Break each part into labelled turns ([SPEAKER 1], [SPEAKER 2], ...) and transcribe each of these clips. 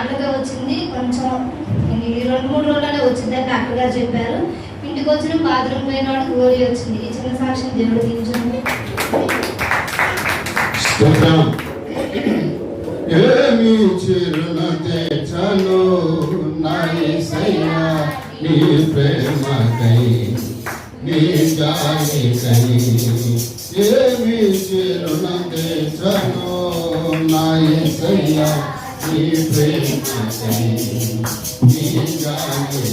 [SPEAKER 1] నాన్నగా వచ్చింది, కొంచెం 2-3 రోజులనే వచ్చింది అని డాక్టర్ గారు చెప్పారు. ఇంటికి వచ్చిన బాత్రూమ్ పోయినాడు, గోళీ వచ్చింది. ఈ చిన్న సాక్ష్యం దేవుడు దీవించండి.
[SPEAKER 2] ఏమి చిరునతేచను నా యేసయ్యా నీ ప్రేమకై నీ జాలికై. ఏమి చిరునతేచను నా యేసయ్యా నీ ప్రేమకై నీ జాలికై.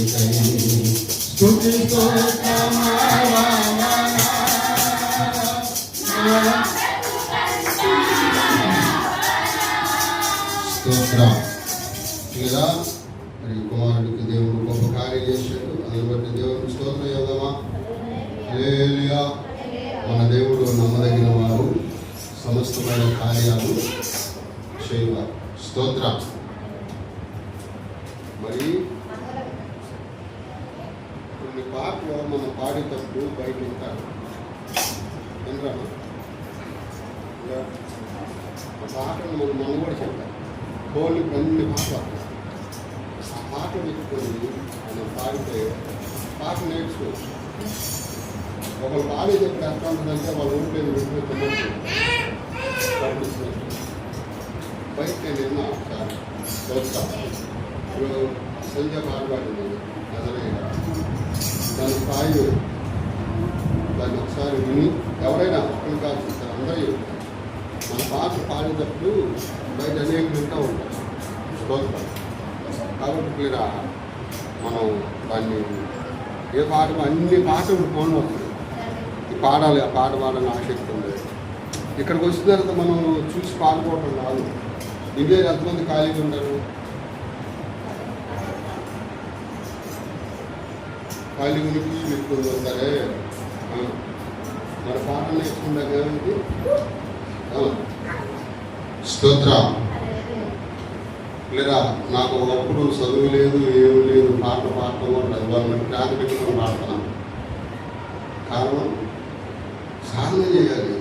[SPEAKER 2] స్తుతి స్తోత్రమావా ఇలా మరి కుమారుడికి దేవుడు గొప్ప కార్యం చేశాడు. అందుని బట్టి దేవుడికి స్తోత్రం చేద్దామా? హల్లెలూయా. మన దేవుడు నమ్మదగిన వారు, సమస్తమైన కార్యాలు చేయవారు. స్తోత్రం. మరి కొన్ని పాటలు మనం పాడేటప్పుడు బయట ఉంటారు వినరా? ఆ పాటలు మనం కూడా చెప్తాం. కోళ్ళు అన్ని పాటలు ఆ పాట పెట్టుకొని మనం పాడితే పాట నేర్చుకోవచ్చు. ఒకరు పాడేటప్పుడు ఎట్లా ఉంటుందంటే వాళ్ళ ఊరిలో వెళ్ళిపోతున్నట్టు బయట నేను విన్నా ఒకసారి చూస్తాను. ఇప్పుడు సంజయ్ పాట పాడింది అసలు దాని స్థాయి దాన్ని ఒకసారి విని ఎవరైనా ఒక్కరు కాదు చూస్తారు అందరూ మన పాట పాడేటప్పుడు బయట అనేక వింటూ ఉంటాం. స్తోత్రం. కాబట్టి మీరు మనం దాన్ని ఏ పాట అన్ని పాటలు ఫోన్లో వస్తుంది. ఈ పాడాలి, ఆ పాట పాడాలని ఆసక్తి ఉంది. ఇక్కడికి వచ్చిన తర్వాత మనం చూసి పాడుకోవటం కాదు. ఇండియా ఎంతమంది ఖాళీగా ఉంటారు? ఖాళీ గురించి మీకు సరే మరి పాటలు నేర్చుకుంటాం కదండి. స్తోత్ర. లేదా నాకు ఒకప్పుడు చదువు లేదు, ఏమి లేదు, పాటలు పాడటం కూడా వాళ్ళని ప్రాణం పెట్టుకుని పాడుతున్నాను. కారణం సాధన చేయాలి.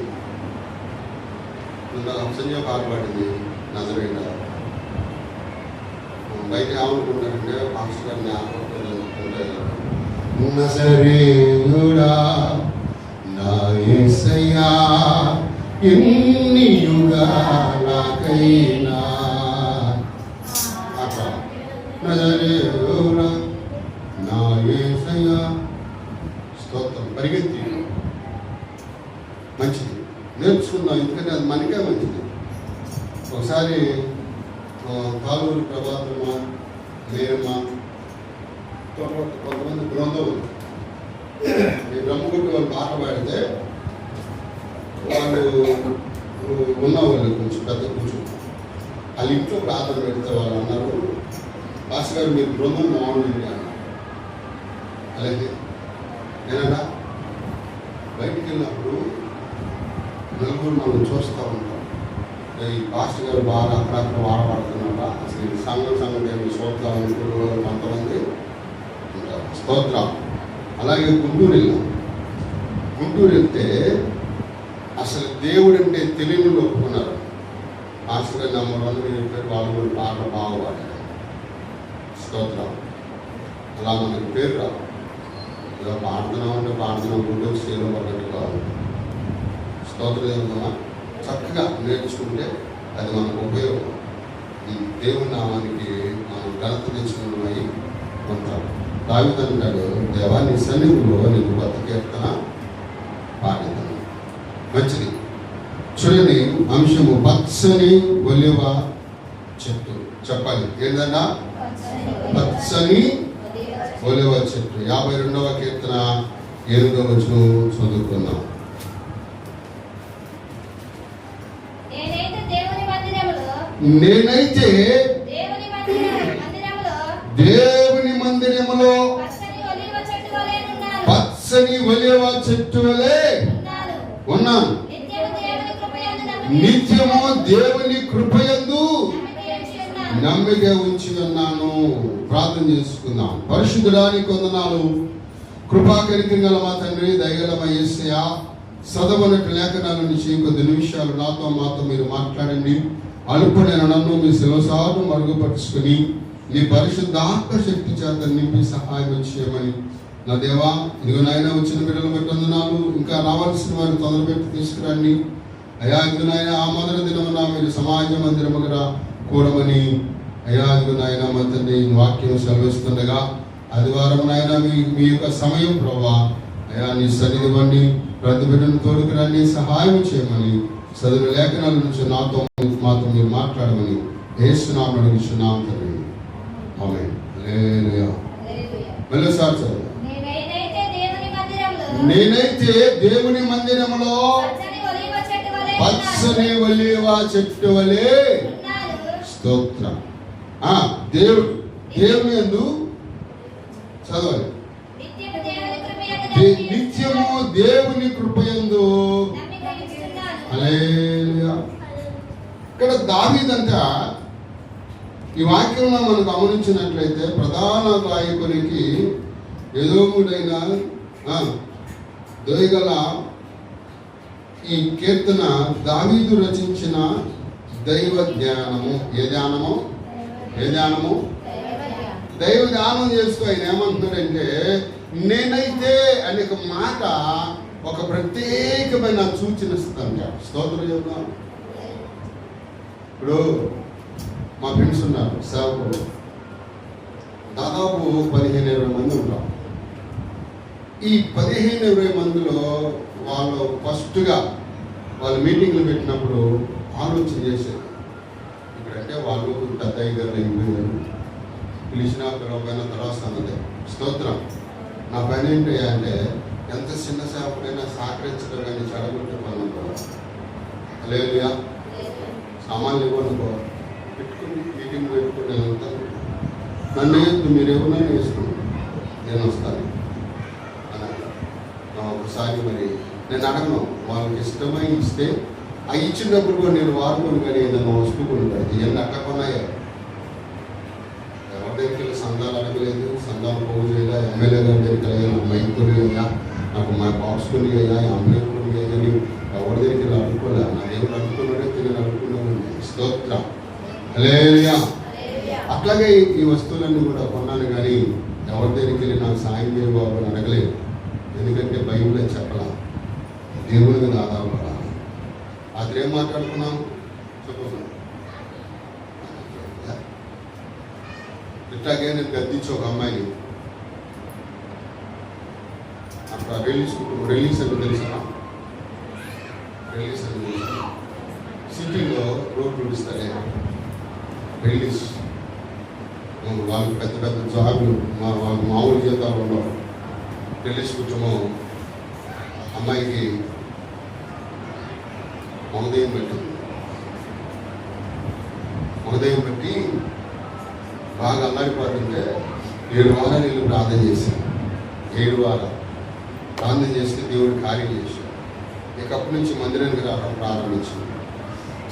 [SPEAKER 2] సంజయ్ పాట పాడింది నజరేయుడా. బయట ఏమనుకుంటారంటే పాస్టర్ గారిని ఆపడుతుంటే నజరేయుడా నా యేసయ్యా ఎన్ని యుగాలకైనా అట్లా నజరేయుడా నా యేసయ్యా. స్తోత్రం. పరిగెత్తి మంచిది నేర్చుకుందాం, ఎందుకంటే అది మనకే మంచిది. ఒకసారి కాలూరు ప్రభాతమ్మ, నేరమ్మ, కొంతమంది బృందం ఈ బ్రహ్మగుడ్డి వాళ్ళు పాట పాడితే వాళ్ళు ఉన్నవాళ్ళు కొంచెం పెద్ద కూర్చొని వాళ్ళ ఇంట్లో ప్రార్థన పెడితే వాళ్ళు అన్నారు, భాష గారు మీరు బృందం బాగుండండి అన్నారు. అలాగే నేనన్నా బయటికి వెళ్ళినప్పుడు నలుగురు మనం చూస్తూ ఉంటాం. ఈ పాస్టర్ గారు బాగా అక్కడక్కడ వాడబడుతున్నారా, అసలు ఈ సంఘం ఏమి చూద్దాం అనుకుంటూ కొంతమంది ఉంటారు. స్తోత్రం. అలాగే గుంటూరు వెళ్ళాం. గుంటూరు వెళ్తే అసలు దేవుడు అంటే తెలియని ఒప్పుకున్నారు. పాస్టర్ గారు నెంబర్ 1 చెప్పారు. వాళ్ళు కూడా పాట బాగా పాడారు. స్తోత్రం. అలా మనకి పేరు రావు. ఇలా పాడుతున్నామంటే పాడుతున్నాం గుంటూరు స్టేలో పడ్డట్టుగా స్తోత్రం. చక్కగా నేర్చుకుంటే అది మనకు ఉపయోగం. ఈ దేవుని నామానికి మనం ఘనత తెచ్చుకున్నవి ఉంటాం. దావీదు అంటాడు, దేవా నీ సన్నిధిలో నేను కొత్త కీర్తన పాడేదాను. మంచిది. చూడండి అంశము పచ్చని ఒలివ చెట్టు. చెప్పాలి ఏంటన్నా? పచ్చని ఒలివ చెట్టు. 52వ కీర్తన 8వ వచనం చదువుకుందాం. నేనైతే దేవుని మందిరములో పచ్చని ఒలివ చెట్టు వలె ఉన్నాను. నిత్యము దేవుని కృపయందు నమ్మిక ఉంచి ఉన్నాను. ప్రార్థన చేసుకుందాం. పరిశుద్ధుడానికి వందనాలు. కృపాకరికం గల మా తండ్రి, దయగల యేసయ్యా, చదవనట్టు లేఖనాల నుంచి కొద్ది నిమిషాలు నాతో మాతో మీరు మాట్లాడండి. అలుపుడైన నన్ను మీ శిలసాలు మరుగుపరుచుకుని మీ పరిశుద్ధాత్మ శక్తి చేత నింపి సహాయం చేయమని నా దేవా, ఇదిగో నాయన వచ్చిన బిడ్డలు బట్టి వందనాలు. ఇంకా రావాల్సిన వారిని తొందరపెట్టి తీసుకురండి అయ్యా. ఇదిగో నాయన ఆ మొదటి దినమున మీరు సమాజ మందిరముగా కూడమని అయ్యా. ఇదిగో నాయన మా తండ్రి వాక్యం సెలవిస్తుండగా ఆదివారం నాయన మీ యొక్క సమయం ప్రభా అయ్యా నీ సన్నిధి ఇవ్వండి. ప్రతి బిడ్డను తోడుకురండి, సహాయం చేయమని చదువు లేఖనాల నుంచి మాతో మీరు మాట్లాడమని యేసునామమున అడుగుచున్నాము తండ్రి. ఆమేన్. హల్లెలూయా. మరోసారి చదువు. నేనైతే దేవుని మందిరములో పచ్చని ఒలీవ చెట్టు వలె స్తోత్రం. దేవుని యందు చదవాలి. నిత్యము దేవుని కృపయందు. హల్లెలూయా. ఇక్కడ దావీదంట ఈ వాక్యంలో మనం గమనించినట్లయితే ప్రధాన గాయకునికి ఎదోముడైన దోయగల ఈ కీర్తన దావీదు రచించిన దైవ ధ్యానము. ఏ ధ్యానము? దైవ ధ్యానం చేస్తూ ఆయన ఏమంటున్నాడంటే, నేనైతే అనే ఒక మాట ఒక ప్రత్యేకమైన సూచన ఇస్తాను. స్తోత్రం చెప్తాం. ఇప్పుడు మా ఫ్రెండ్స్ ఉన్నారు సేవకులు, దాదాపు 15-20 మంది ఉంటాం. ఈ 15-20 మందిలో వాళ్ళు ఫస్ట్గా వాళ్ళు మీటింగ్లు పెట్టినప్పుడు ఆలోచన చేశారు. ఇప్పుడంటే వాళ్ళు పెద్ద ఐదారు అయిపోయారు, పిలిచిన పిలవైన తర్వాత అన్నది స్తోత్రం. నా పని ఏంటి అంటే ఎంత చిన్న సేవకుడైనా సహకరించడం కానీ చెడగొట్టే పని అనుకో. హల్లెలూయా. సామాన్లు ఇవ్వనుకో పెట్టుకుని మీటింగ్ పెట్టుకుని నేను వెళ్తాను. నన్ను మీరు ఏమన్నా వేసుకున్నాను, నేను వస్తాను అని. ఒకసారి మరి నేను అడగను, వాళ్ళకి ఇష్టమై ఇస్తే ఆ ఇచ్చినప్పుడు కూడా నేను వాడుకొని కానీ ఏదైనా వస్తువు కొనుక్కాడు. ఇవన్నీ అట్లా కొన్నాయా? ఎవరి దగ్గరికి సందాలు అడగలేదు, సందాలు పోగు చేయాలా, ఎమ్మెల్యే గారి దగ్గరికి అయ్యా నాకు మైక్ కొనియ్యా, నాకు మా బాక్స్ కొనియ్యా, అంబులెన్స్ కొనియ్యని ఎవరి దగ్గరికి అడుక్కోలే. నా దేవుడు అడుక్కున్నాడే తిరిగి అడుక్కున్నాను. స్తోత్రం. హల్లెలూయా. అట్లాగే ఈ వస్తువులన్నీ కూడా కొన్నాను కానీ ఎవరి దగ్గరికి వెళ్ళి నాకు సాయం చేయబాబు అని అడగలేదు. ఎందుకంటే బైబిల్లో చెప్పలా, దేవుని మీద ఆధారపడాలి. అదే మాట్లాడుకున్నాం చెప్పుకున్నాం. ఇట్లాగే నేను గద్దించి ఒక అమ్మాయిని అక్కడ రిలీజ్ అని తెలుసా? రిలీజ్ అని తెలుసా? సిటీలో రోడ్లు ఇస్తారే రిలీజ్. వాళ్ళకి పెద్ద పెద్ద జాబులు, వాళ్ళకి మామూలు జీతాలు ఉండవు. రిలీజ్ కూర్చోమో అమ్మాయికి మహోదయం పెట్టి బాగా అల్లాడిపోతుంటే 7 వారాలు వెళ్ళి ప్రార్థన చేశాను. 7 వారాలు ప్రార్థన చేస్తే దేవుడు కార్యం చేశాడు. ఇక అప్పటి నుంచి మందిరానికి రావడం ప్రారంభించింది.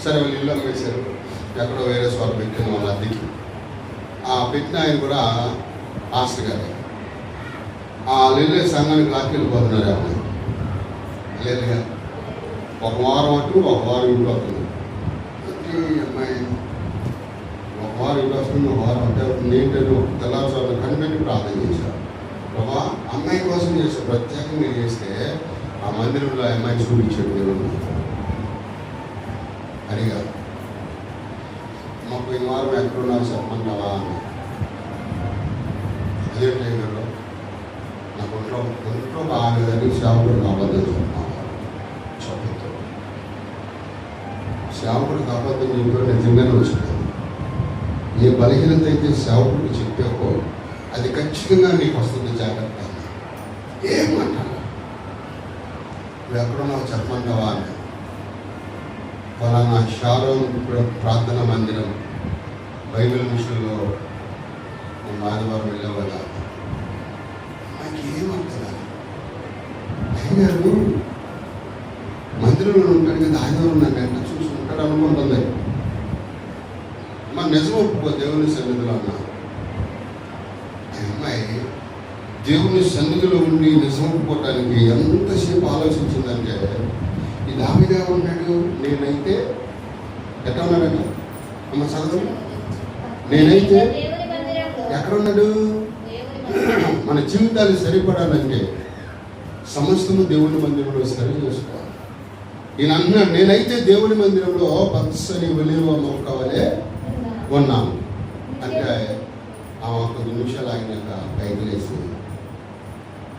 [SPEAKER 2] సరే వాళ్ళు ఇల్లు అమ్మేశారు, ఎక్కడో వేరే చోట పెట్టిన వాళ్ళ అద్దెకి. ఆ పెట్టిన ఆయన కూడా పాస్టర్ గారే. వాళ్ళు వెళ్ళే సంఘానికి లాక్కెళ్ళిపోతున్నారు. అమ్మాయి లేదుగా ఒక వారం అటు ఒక వారం ఇంట్లో వస్తుంది. అమ్మాయి ఒక వారం ఇంట్లో వస్తుంది, ఒక వారం అంటే అవుతుంది. ఏంటంటే తెల్లారుసార్లు కనిపెట్టి ప్రార్థన చేశారు. ప్రభా అమ్మాయి కోసం చేసే ప్రత్యేకంగా చేస్తే ఆ మందిరంలో అమ్మాయి చూపించాడు దేవుడు. అడిగా మాకు ఈ వారం ఎక్కడున్నారు చెప్పమంటావా అని. అదే టైంలో నాకు ఒంట్లో బాగాలేదని సేవకుడు అబద్ధం చెప్తున్నాను. సేవకుడు అబద్ధం చెప్పాడు, నిజంగానే వచ్చింది. ఏ బలహీనత అయితే సేవకుడికి చెప్పాకో అది ఖచ్చితంగా నీకు వస్తుంది. జాగ్రత్త. ఏమంటాను నువ్వు ఎక్కడున్నావు చెప్పమంటావా అని. ఫలానా షారోన్ ప్రార్థన మందిరం బైబిల్ మిషన్లో నేను ఆదివారం వెళ్ళేవాళ్ళ. నాకు ఏమంటారా అయ్యారు మందిరంలో ఉంటాడు కదా, ఆదివారం నన్ను ఎంత చూసుకుంటాడు అనుకుంటుంది. మన నిజం ఒప్పుకో దేవుని సన్నిధిలో అన్నా. అమ్మాయి దేవుని సన్నిధిలో ఉండి నిజం ఒప్పుకోవటానికి ఎంతసేపు ఆలోచించిందంటే, ఈ దావీదు ఉన్నాడు, నేనైతే ఎట్లా ఉన్నాడంట అమ్మ చదువు. నేనైతే
[SPEAKER 1] దేవుని మందిరంలో
[SPEAKER 2] ఎక్కడున్నాడు? మన జీవితాలు సరిపడాలంటే సమస్తము దేవుని మందిరంలో సరి చేసుకోవాలి. ఈయన అన్నాడు, నేనైతే దేవుని మందిరంలో పచ్చని ఒలీవ మొక్క వలె ఉన్నాను అంటే ఆమె కొద్ది నిమిషాలు ఆగినాక పైకి లేసి,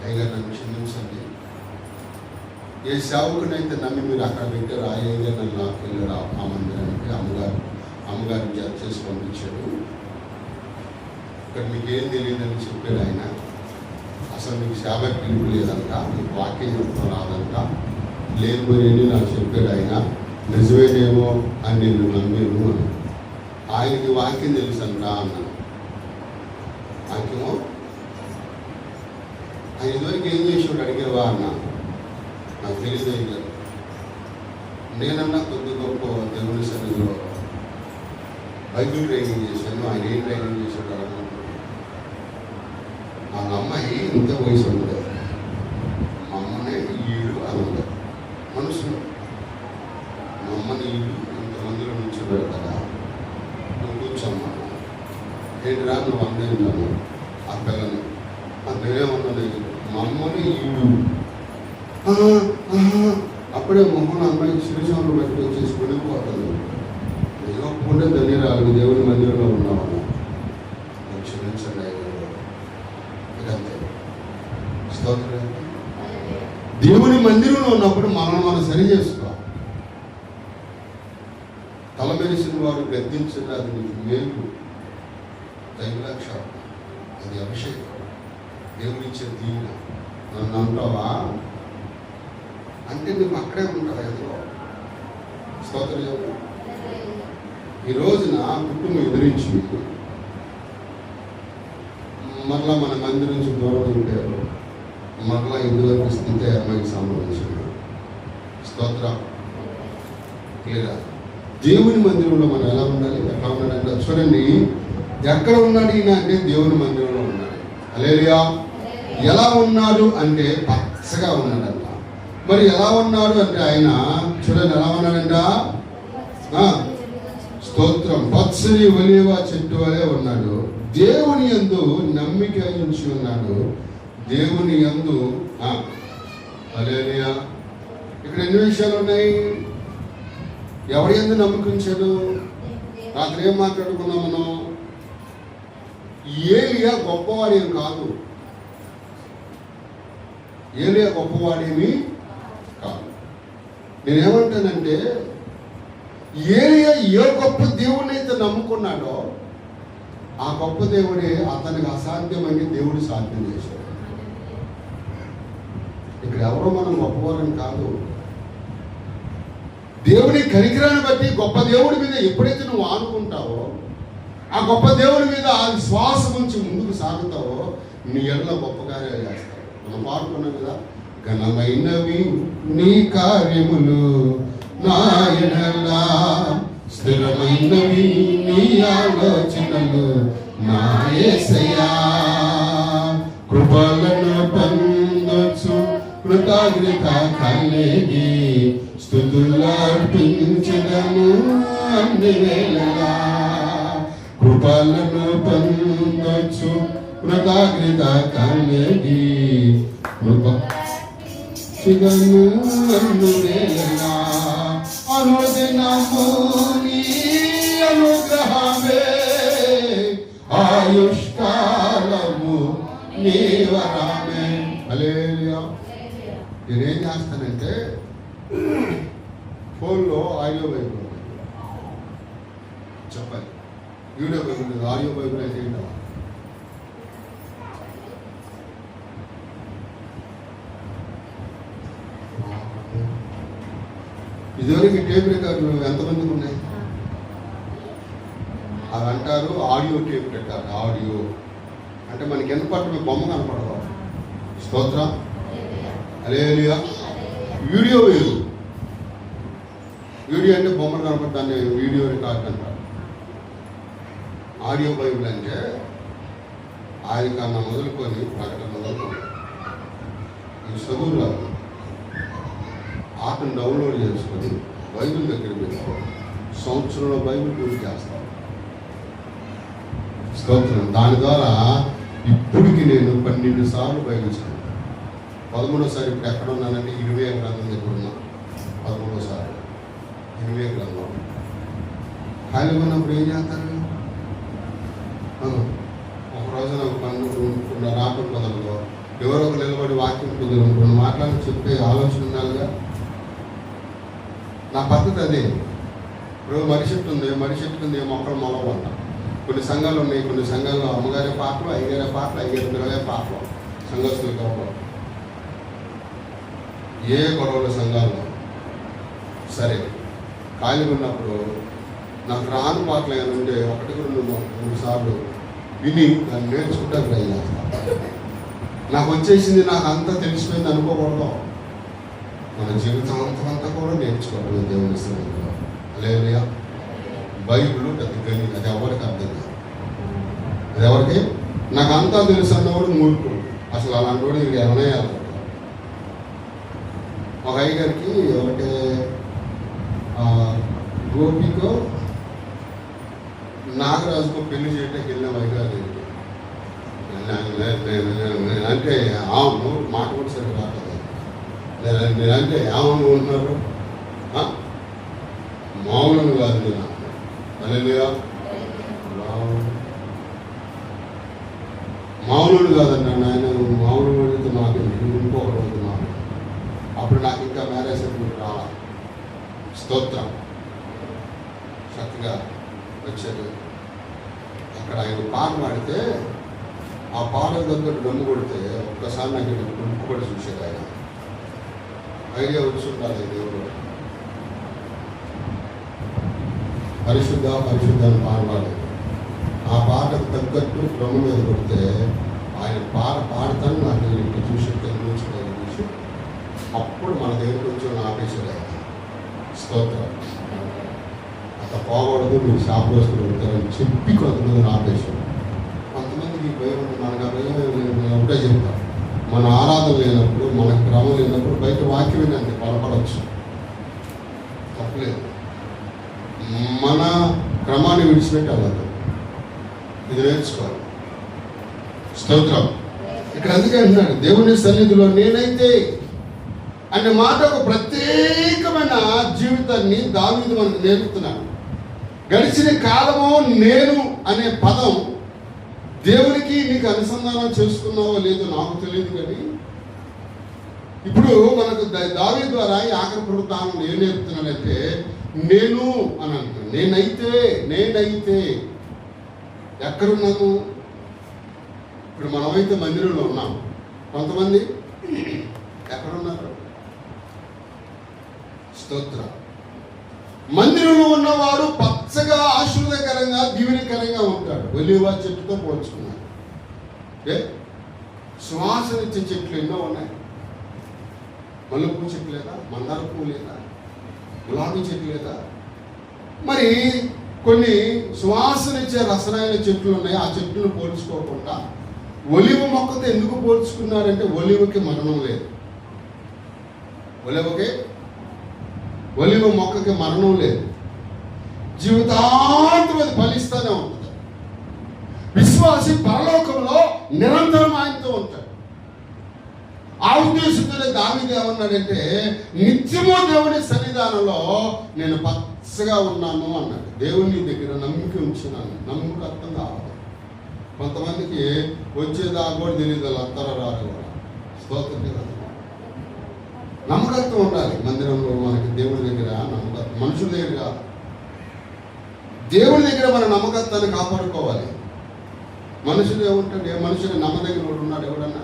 [SPEAKER 2] పైగా నన్ను క్షమించండి, ఏ సేవకునైతే నమ్మి మీరు అక్కడ పెట్టారు ఆ ఏగా నన్ను వెళ్ళారు ఆ మందిరానికి. అమ్మగారు జత చేసి పంపించాడు. ఇక్కడ మీకు ఏం తెలియదని చెప్పాడు ఆయన. అసలు మీకు సేవ పిలుపు లేదంట, మీకు వాక్యం చెప్పడం రాదంట, లేనిపోయి నాకు చెప్పాడు ఆయన. నిజమేనేమో అని నేను నమ్మేను అని. ఆయనకి వాక్యం తెలుసంట అన్నాను. వాక్యమో ఆయన ఇదివరకు ఏం చేసాడు అడిగేవా అన్నా. నాకు తెలియదు. నేనన్నా కొద్ది గొప్ప దేవుని సన్నిధిలో బైబిల్ ట్రైనింగ్ చేశాను. ఆయన ఏం ట్రైనింగ్ చేశాడు అనుకుంటున్నాను. మా అమ్మాయి ఇంత వయసు ఉండదు, మా అమ్మనే ఈడు అని ఉండదు మనుషులు. మా అమ్మని ఈడు ఇంతమందిలో నుంచి పెడతారా, నువ్వు కూర్చోమ్మా, ఏంటిరా నువ్వు అందరిన్నాను ఆ పిల్లని ఆ పేరేమన్నది, మా అమ్మని ఈడు. అప్పుడే మొహన్ అమ్మాయికి శ్రీశంలో పెట్టి వచ్చేసి వెళ్ళిపోతుంది. ఒప్పుకుంటే ధన్యరాలు దేవుని మందిరంలో ఉన్నామన్నా. క్షమించండి ఇదంతే. స్తోత్రం. దేవుని మందిరంలో ఉన్నప్పుడు మనం సరి చేసుకోవాలి. తలమెరిసిన వారు గద్దించడం అది నీకు మేలు, దైవరక్ష, అది అభిషేకం, దేవుడిచ్చే దీవెన. నన్ను అంటావా అంటే నువ్వు అక్కడే ఉంటావు ఏదో. స్తోత్రం. ఈ రోజున కుటుంబం ఎదిరించి మరలా మన మందిరం నుంచి దూరం ఉంటారు, మరలా ఇందువరకు స్థితి అమ్మాయికి సంబంధించింది. స్తోత్రం. లేదా దేవుని మందిరంలో మనం ఎలా ఉండాలి? ఎట్లా ఉన్నాడంటే చూడండి, ఎక్కడ ఉన్నాడు ఈయన అంటే దేవుని మందిరంలో ఉన్నాడు. హల్లెలూయా. ఎలా ఉన్నాడు అంటే పచ్చగా ఉన్నాడంట. మరి ఎలా ఉన్నాడు అంటే ఆయన చూడండి ఎలా ఉన్నాడంట. స్తోత్రం. పచ్చని ఒలీవ చెట్టు వలె ఉన్నాడు. దేవుని యందు నమ్మిక ఉంచి ఉన్నాడు. దేవుని యందు హల్లెలూయా. ఇక్కడ ఎన్ని విషయాలు ఉన్నాయి? ఎవరి యందు నమ్మకించాడు? రాత్రి ఏం మాట్లాడుకున్నాం మనం? ఏలియా గొప్పవాడేమి కాదు. ఏలియా గొప్పవాడేమి కాదు. నేనేమంటానంటే ఏలియా ఏ గొప్ప దేవుడిని అయితే నమ్ముకున్నాడో ఆ గొప్ప దేవుడే అతనికి అసాధ్యమని దేవుడు సాధ్యం చేశాడు. ఇక్కడ ఎవరో మనం గొప్పవారని కాదు. దేవుని కనికరాన్ని బట్టి గొప్ప దేవుడి మీద ఎప్పుడైతే నువ్వు ఆనుకుంటావో, ఆ గొప్ప దేవుడి మీద ఆ విశ్వాసం నుంచి ముందుకు సాగుతావో, నీ ఎడల గొప్ప కార్యాలు చేస్తావు. మనం పాడుకున్నాం కదా, ఘనమైనవి నీ కార్యములు నా ఎడల, స్థిరమైనవి నీ ఆలోచనలు నా యేసయ్యా. కృపలను పొందొచ్చు కృతజ్ఞత కలిగి స్తుతులర్పించదము అన్ని వేళలా. కృపలను పొందొచ్చు కృతజ్ఞత కలిగి కృపను అన్ని వేళలా. అనుదినము నీ అనుగ్రహమే, ఆయుష్కాలము నీ వరమే. హల్లెలూయా. నేనేం చేస్తానంటే ఫోన్లో ఆడియో బైబుల్ చెప్పాలి. వీడియో బైబుల్ లేదు, ఆడియో బైబుల్ అయితే ఏంటో. ఇదివరకు టేప్ రికార్డులు ఎంతమందికి ఉన్నాయి? అవి అంటారు ఆడియో టేప్ రికార్డ్. ఆడియో అంటే మనకి ఎంత పట్టు బొమ్మ కనపడదు. స్తోత్రం. హల్లెలూయా. వీడియో వేరు. వీడియో అంటే బొమ్మలు కనపడతాన్ని వీడియో రికార్డ్ అంటారు. ఆడియో బైబిల్ అంటే ఆయన కన్నా మొదలుకొని ప్రకటన మొదలుకొని ఈ చదువులో ఆటను డౌన్లోడ్ చేసుకొని బైబిల్ దగ్గర పెట్టుకో. సంవత్సరంలో బైబిల్ పూర్తి చేస్తాం. స్తోత్రం. దాని ద్వారా ఇప్పటికి నేను 12 సార్లు బైబిల్ చదివాను. 13సారి ఇప్పుడు ఎక్కడ ఉన్నానంటే ఇరిమియా గ్రంథం దగ్గర ఉన్నా. 13సారి ఇరిమియా గ్రంథం. ఖాళీ ఉన్నప్పుడు ఏం చేస్తారు? ఒకరోజు నాకు పనులు రావటం కుదరదు, ఎవరో ఒక నిలబడి వాక్యం కుదరదు, మాట్లాడి చెప్పే ఆలోచన ఉండాలిగా. నా పద్ధతి అదే. ఇప్పుడు మర్రి చెట్టు ఉంది, మొక్కలు మొలవు అంట. కొన్ని సంఘాలు ఉన్నాయి, కొన్ని సంఘాల్లో అమ్మగారే పాటలు, అయ్యగారే పాటలు, అయ్యగారి పిల్లలే పాటలు, సంఘస్థులు కావాలి. ఏ గొడవల సంఘాల్లో సరే ఖాళీ ఉన్నప్పుడు నాకు రాని పాటలు ఏమైనా ఉంటే 1, 2, 3 సార్లు విని దాన్ని నేర్చుకుంటా ట్రై చేస్తాను. నాకు వచ్చేసింది, నాకు అంతా తెలిసిపోయింది అనుకోకూడదు. మన జీవితాంతం అంతా కూడా నేర్చుకోవడం దేవుని సన్నిధిలో. హల్లెలూయా. బైబిల్ పెద్ద గని, అది ఎవరికి అర్థం కాదు. అది ఎవరికి? నాకు అంతా తెలుసు అన్నవాడు మూర్ఖుడు. అసలు అలాంటి వాడు ఇది ఏమైనా ఒక అయ్యగారికి ఒకటే గోపికో నాగరాజుకో పెళ్లి చేయడానికి వెళ్ళిన అయ్యగారు అంటే ఆమె మాట కూడా సరిగ్గా రాలేదు. నేనంటే ఏమని ఉంటున్నారు, మామూలు కాదు నేను అలా మామూలు కాదండి ఆయన, మామూలు అడిగితే నాకు ఇంకొకటి అవుతున్నాను. అప్పుడు నాకు ఇంకా మ్యారేజ్ సర్టిఫికేట్ రావాలి. స్తోత్రం. చక్కగా వచ్చాడు. అక్కడ ఆయన పాట పాడితే ఆ పాట దగ్గర డమ్ము కొడితే ఒక్కసారి నాకు డమ్ము కూడా చూసేది. ఆయన ఐడియా వచ్చి ఉండాలి. దేవుడు పరిశుద్ధ అని పాట పాడారు. ఆ పాటకు తగ్గట్టు డ్రమ్ము మీద కొడితే ఆయన పాట పాడతాను నాకు ఇంటి చూసి చూసి అప్పుడు మన దగ్గరికి వచ్చి ఆపేసాడు ఆయన. స్తోత్రం. అట్లా పోకూడదు, మీరు షాప్ వేసుకుని వెళ్తారని చెప్పి కొంతమందిని ఆపేశాడు. కొంతమందికి భయం ఉంది. మనకు ఆ భయం నేను ఒకటే చెప్తాను, మన ఆరాధన లేనప్పుడు, మనకు క్రమం లేనప్పుడు బయట వాక్యం ఏంటంటే బలపడవచ్చు, తప్పలేదు. మన క్రమాన్ని విడిచిపెట్టి అవ్వదు. ఇది నేర్చుకోవాలి. స్తోత్రం. ఇక్కడ అందుకే అంటున్నాడు, దేవుని సన్నిధిలో నేనైతే అనే మాట ఒక ప్రత్యేకమైన జీవితాన్ని దావీదు మనకు నేర్పుతున్నాడు. గడిచిన కాలము నేను అనే పదం దేవునికి నీకు అనుసంధానం చేసుకున్నావో లేదో నాకు తెలియదు, కానీ ఇప్పుడు మనకు దావీదు ద్వారా ఈ ఆఖరి పునరుద్ధానం ఏం నేర్పుతున్నాడంటే నేను అని అంటున్నాను. నేనైతే ఎక్కడున్నాము? ఇప్పుడు మనమైతే మందిరంలో ఉన్నాం. కొంతమంది ఎక్కడున్నారు? స్తోత్రం. మందిరంలో ఉన్నవాడు పచ్చగా ఆశీర్వాదకరంగా దీవెనకరంగా ఉంటాడు. ఒలీవ చెట్టుతో పోల్చుకున్నాడు. సువాసనిచ్చే చెట్లు ఎన్నో ఉన్నాయి. మల్లెపూ చెట్టు లేదా? మందార పువ్వు లేదా? గులాబీ చెట్టు లేదా? మరి కొన్ని సువాసనిచ్చే రసనాయన చెట్లు ఉన్నాయి. ఆ చెట్లను పోల్చుకోకుండా ఒలివ మొక్కతో ఎందుకు పోల్చుకున్నారంటే ఒలివకి మరణం లేదు. ఒలివ మొక్కకి మరణం లేదు. జీవితాంతం అది ఫలిస్తూనే ఉంటుంది. విశ్వాసి పరలోకంలో నిరంతరం ఆయనతో ఉంటాడు. ఆ ఉద్దేశంతోనే దావీదు ఏమన్నాడంటే నిత్యము దేవుని సన్నిధానంలో నేను పచ్చగా ఉన్నాను అన్నాడు. దేవుని దగ్గర నమ్మిక ఉంచినాను. నమ్మకత్వం కావాలి. కొంతమందికి వచ్చేదా కూడా తెలియదు, వాళ్ళు అంతర రారు కూడా. స్తోత్రం. నమ్మకత్వం ఉండాలి మందిరంలో. మనకి దేవుడి దగ్గర నమ్మకత్వం, మనుషుల దగ్గర కాదు. దేవుడి దగ్గర మన నమ్మకత్వాన్ని కాపాడుకోవాలి. మనుషులు ఏముంటాడు? ఏ మనుషుని నమ్మదగిన వాడు ఉన్నాడు? ఎవడన్నా?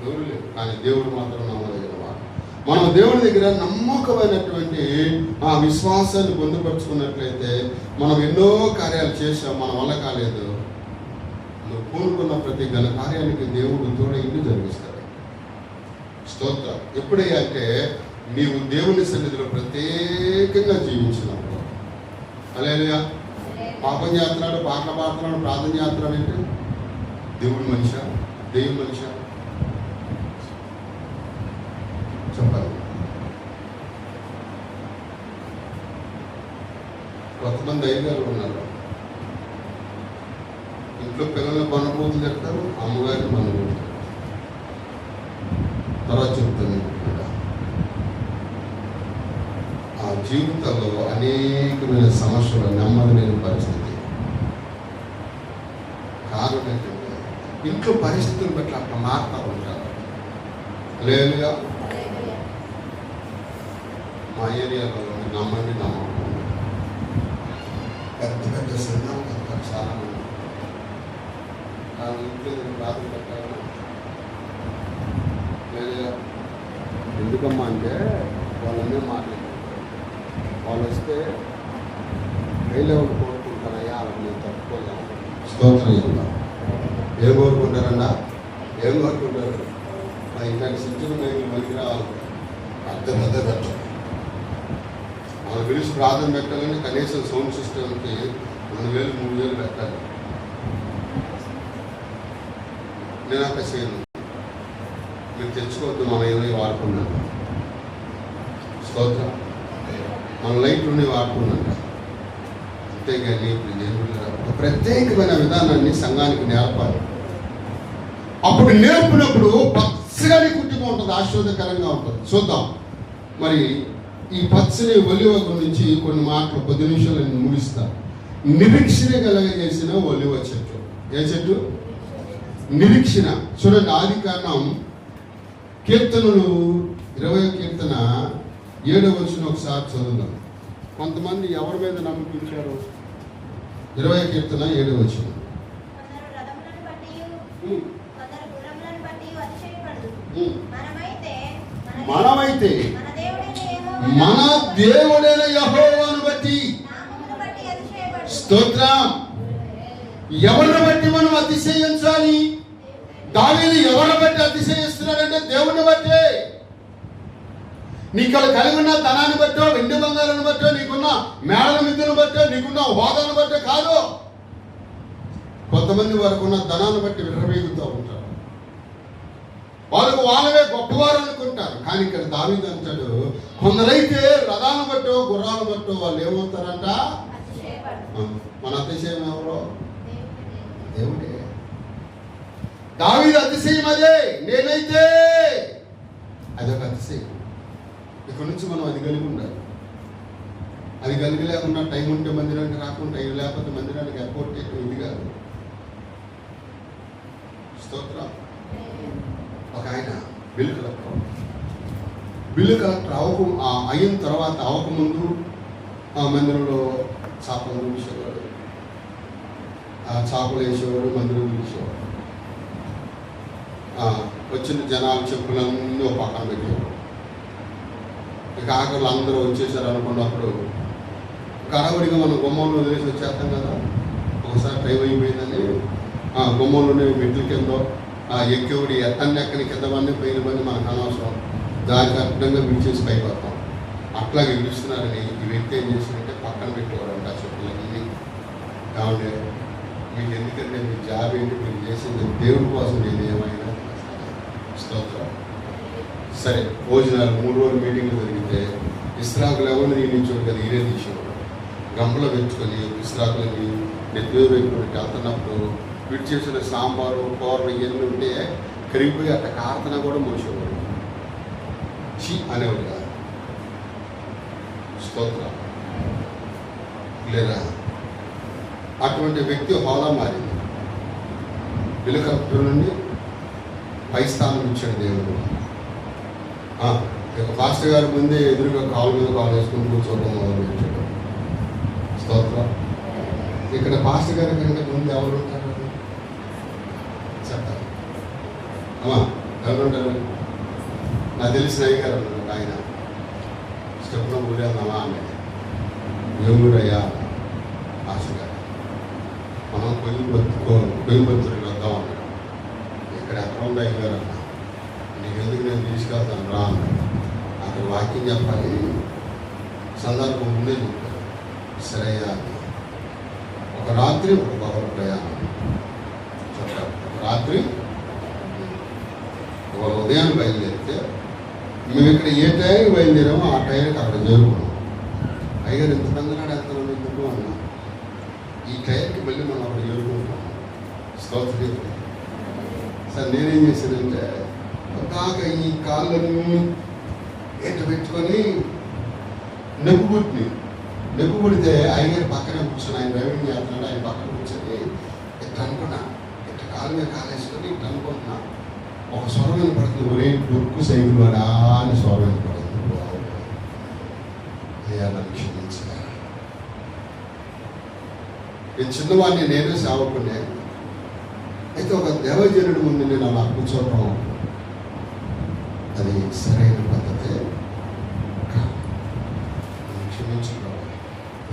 [SPEAKER 2] ఎవరు లేరు. కానీ దేవుడు మాత్రం నమ్మదగిన వాడు. మనం దేవుడి దగ్గర నమ్మకమైనటువంటి ఆ విశ్వాసాన్ని పొందుపరుచుకున్నట్లయితే మనం ఎన్నో కార్యాలు చేసాం, మన వల్ల కాలేదు. నువ్వు కోరుకున్న ప్రతి ఘన కార్యానికి దేవుడు తోడు ఇల్లు జరిగిస్తాడు. స్తోత్రం. ఎప్పుడయ్యా అంటే నీవు దేవుని సన్నిధిలో ప్రత్యేకంగా జీవించినప్పుడు. హల్లెలూయా. పాపం చేస్తున్నాడు, పాటలు పాడుతున్నాడు, ప్రార్థన చేస్తున్నాడు అంటే దేవుడి మనిషా? దేవుని మనిషా? చెప్పాలి. కొంతమంది అయ్యగారు ఉన్నారు, ఇంట్లో పిల్లల్ని బండబూతులు చెప్తారు, అమ్మగారిని బండబూతులు. తర్వాత చెప్తాను. ఆ జీవితంలో అనేకమైన సమస్యలు, నెమ్మది లేని పరిస్థితి. కారణం ఏంటంటే ఇంట్లో పరిస్థితులు బట్టి అట్లా మారుతూ ఉంటారు. లేదుగా మా ఏరియాలో నమ్మండి నమ్మకం పెద్ద పెద్ద సినిమాలు కడతారు చాలా మంది. ఇంట్లో బాధలు పెట్టారు. లేదుగా ఎందుకమ్మా అంటే వాళ్ళనే మాట్లాడుతారు. వాళ్ళు వస్తే వేలేవాళ్ళు కోరుకుంటారయ్యా, వాళ్ళని నేను తట్టుకోలేము. స్తోత్రం చెప్తాం. ఏం కోరుకుంటారన్నా? ఏం కోరుకుంటారు? మా ఇంటి సిద్ధులు మేము మళ్ళీ రావాలి, పెద్ద పెద్ద పెట్టాలి. వాళ్ళు పిలిచి ప్రార్థన పెట్టాలని కనీసం సౌండ్ సిస్టమ్కి 2,000 3,000 పెట్టాలి. నేను అక్కడ చేయను. మీరు తెచ్చుకోవద్దు, మన ఏమైనా వాడుకున్నాను. స్తోత్రం. మన లైట్లోనే వాడుకున్నాక అంతేగాని ఒక ప్రత్యేకమైన విధానాన్ని సంఘానికి నేర్పాలి. అప్పుడు నేర్పినప్పుడు పచ్చగానే కుటుంబం ఉంటుంది, ఆశీర్వాదకరంగా ఉంటుంది. చూద్దాం మరి ఈ పచ్చని ఒలివ గురించి కొన్ని మాటలు 10 నిమిషాలు నేను ముగిస్తాను. నిరీక్షణ కలగజేసిన ఒలివ చెట్టు. ఏ చెట్టు? నిరీక్షణ. చూడండి, ఆది కాండం కీర్తనలు 20వ కీర్తన 7వ వచనం ఒకసారి చదువుదాం. కొంతమంది ఎవరి మీద నమ్మకించారు? 20వ కీర్తన 7వ వచనం. మనమైతే మన దేవుడైన యెహోవాను బట్టి, స్తోత్రం. ఎవరిని బట్టి మనం అతిశయించాలి? దావీదు ఎవరిని బట్టి అతిశయిస్తున్నాడంటే దేవుని బట్టే. నీకు కలిగి ఉన్న ధనాన్ని బట్టో, వెండి బంగారాన్ని బట్టో, నీకున్న మేడల మిద్దెను బట్టో, నీకున్న హోదాను బట్టో కాదు. కొంతమంది వారికి ఉన్న ధనాన్ని బట్టి విర్రవీగుతూ ఉంటారు. వాళ్ళకు వాళ్ళవే గొప్పవారు అనుకుంటారు. కానీ ఇక్కడ దావీదు అంటాడు, కొందరైతే రథాలను బట్టో గుర్రాలను బట్టో వాళ్ళు ఏమవుతారంట? మన అతిశయం ఎవరో? దేవుడే. దావీదు అతిశయం అదే. నేనైతే అదొక అతిశయం. ఇక్కడ నుంచి మనం అది కలిగి ఉండాలి. అది కలిగి లేకుండా టైం ఉంటే మందిరానికి రాకుండా, టైం లేకపోతే మందిరానికి ఎయిర్పోర్ట్ చేయడం ఇది కాదు. స్తోత్రం. ఒక ఆయన బిల్లు కలెక్టర్ అయిన తర్వాత అవ్వకముందు ఆ మందిరంలో చేపలు పిలిచేవాడు, ఆ చేపలు వేసేవాడు, మందిరం పిలిచేవాడు. వచ్చిన జనాలు చెప్పులన్నీ ఒక పక్కన పెట్టేవాడు. ఇక ఆఖరులు అందరూ వచ్చేసారు అనుకున్నప్పుడు గడబడిగా మనం గుమ్మంలో వదిలేసి వచ్చేస్తాం కదా. ఒకసారి టైం అయిపోయిందని గుమ్మంలోనే మెట్ల కింద ఎక్కేవాడి ఎక్కని కిందవన్నీ పైన పని మనకు అనవసరం, దానికి అర్థంగా విడిచేసి పైకి వస్తాం. అట్లాగే విడుస్తున్నారని ఈ వ్యక్తి ఏం చేసినట్టే పక్కన పెట్టేవాడంట ఆ చెప్పులన్నీ. కాబట్టి మీకు ఎందుకంటే మీ జాబ్ ఏంటి, మీరు చేసింది దేవుడి కోసం, నేను ఏమైనా స్తోత్రం. సరే, భోజనాలు 3 రోజులు మీటింగ్లు జరిగితే ఇస్రాకులు ఎవరిని నియమించాడు కదా, ఈయనే తీసేవాడు. గంపలో పెట్టుకొని ఇస్రాకులని నెత్తిలో పెట్టుకుని వెళ్తున్నప్పుడు వీటి చేసిన సాంబారు కూరలు ఇవన్నీ ఉంటే కరిగిపోయి అట్ట కారతన కూడా మోసేవాడు. చీ అనేవాడు కాదు. స్తోత్రం. లేదా అటువంటి వ్యక్తి హోదా మారింది. బిల్లు నుండి పై స్థానం ఇచ్చాడు దేవుడు. ఇక పాస్టర్ గారి ముందే ఎదురుగా కాలు మీద కాలు వేసుకుని కూర్చోవడం మొదలుపెట్టాడు. స్తోత్రం. ఇక్కడ పాస్టర్ గారి కంటే ముందు ఎవరు ఉంటారు చెప్తారు? అమ్మా ఎవరు ఉంటారు? నాకు తెలిసిన అయ్యగారు అన్నారు. ఆయన స్టెప్లో ఊరేద్దామా అనే ఏమూరయ్యా పాస్టర్ గారు, మనం కోయంబత్తూరుకి వద్దాం అన్నాడు. ఇక్కడ ఎక్కడ ఉంది అయ్యగారు అన్న, నీకు ఎందుకు నేను తీసుకెళ్తాను రా అన్నాడు. అక్కడ వాక్యం చెప్పాలి, సందర్భం ముందే చెప్పారు. సరే అయ్యా, ఒక రాత్రి ఒక పగల ప్రయాణం చెప్పారు. ఒక రాత్రి ఒక ఉదయాన్ని బయలుదేరితే మేము ఇక్కడ ఏ టైంకి బయలుదేరామో ఆ టైంకి అక్కడ చేరుకున్నాం. అయ్యారు ఇంత పెద్దనాడు వెళ్తున్నాం ఎందుకు అన్నా, ఈ టైంకి మళ్ళీ మనం అక్కడ చేరుకుంటాం. స్తోత్రం. సార్ నేనేం చేశానంటే బాగా ఈ కాళ్ళని ఎట్ట పెట్టుకొని నొప్పి పుడితే అయ్యారు పక్కనే కూర్చొని, ఆయన డ్రైవింగ్ చేస్తున్నాడు, ఆయన పక్కన కూర్చొని ఇట్లా అనుకున్నా, ఇట్లా కాలు మీద కాలు వేసుకొని ఇట్లా అనుకుంటున్నా. ఒక స్వరం వినపడుతుంది, ఒరే డొక్కు సైకిల్ వాడా అని స్వరం వినపడుతుంది. అయ్యా నన్ను క్షమించగా. నేను చిన్నవాడిని, నేనే సేవకునే. అయితే ఒక దేవజనుడి ముందు నేను అలా కూర్చోవటం అది సరైన పద్ధతే కాదు. క్షమించుకోవాలి.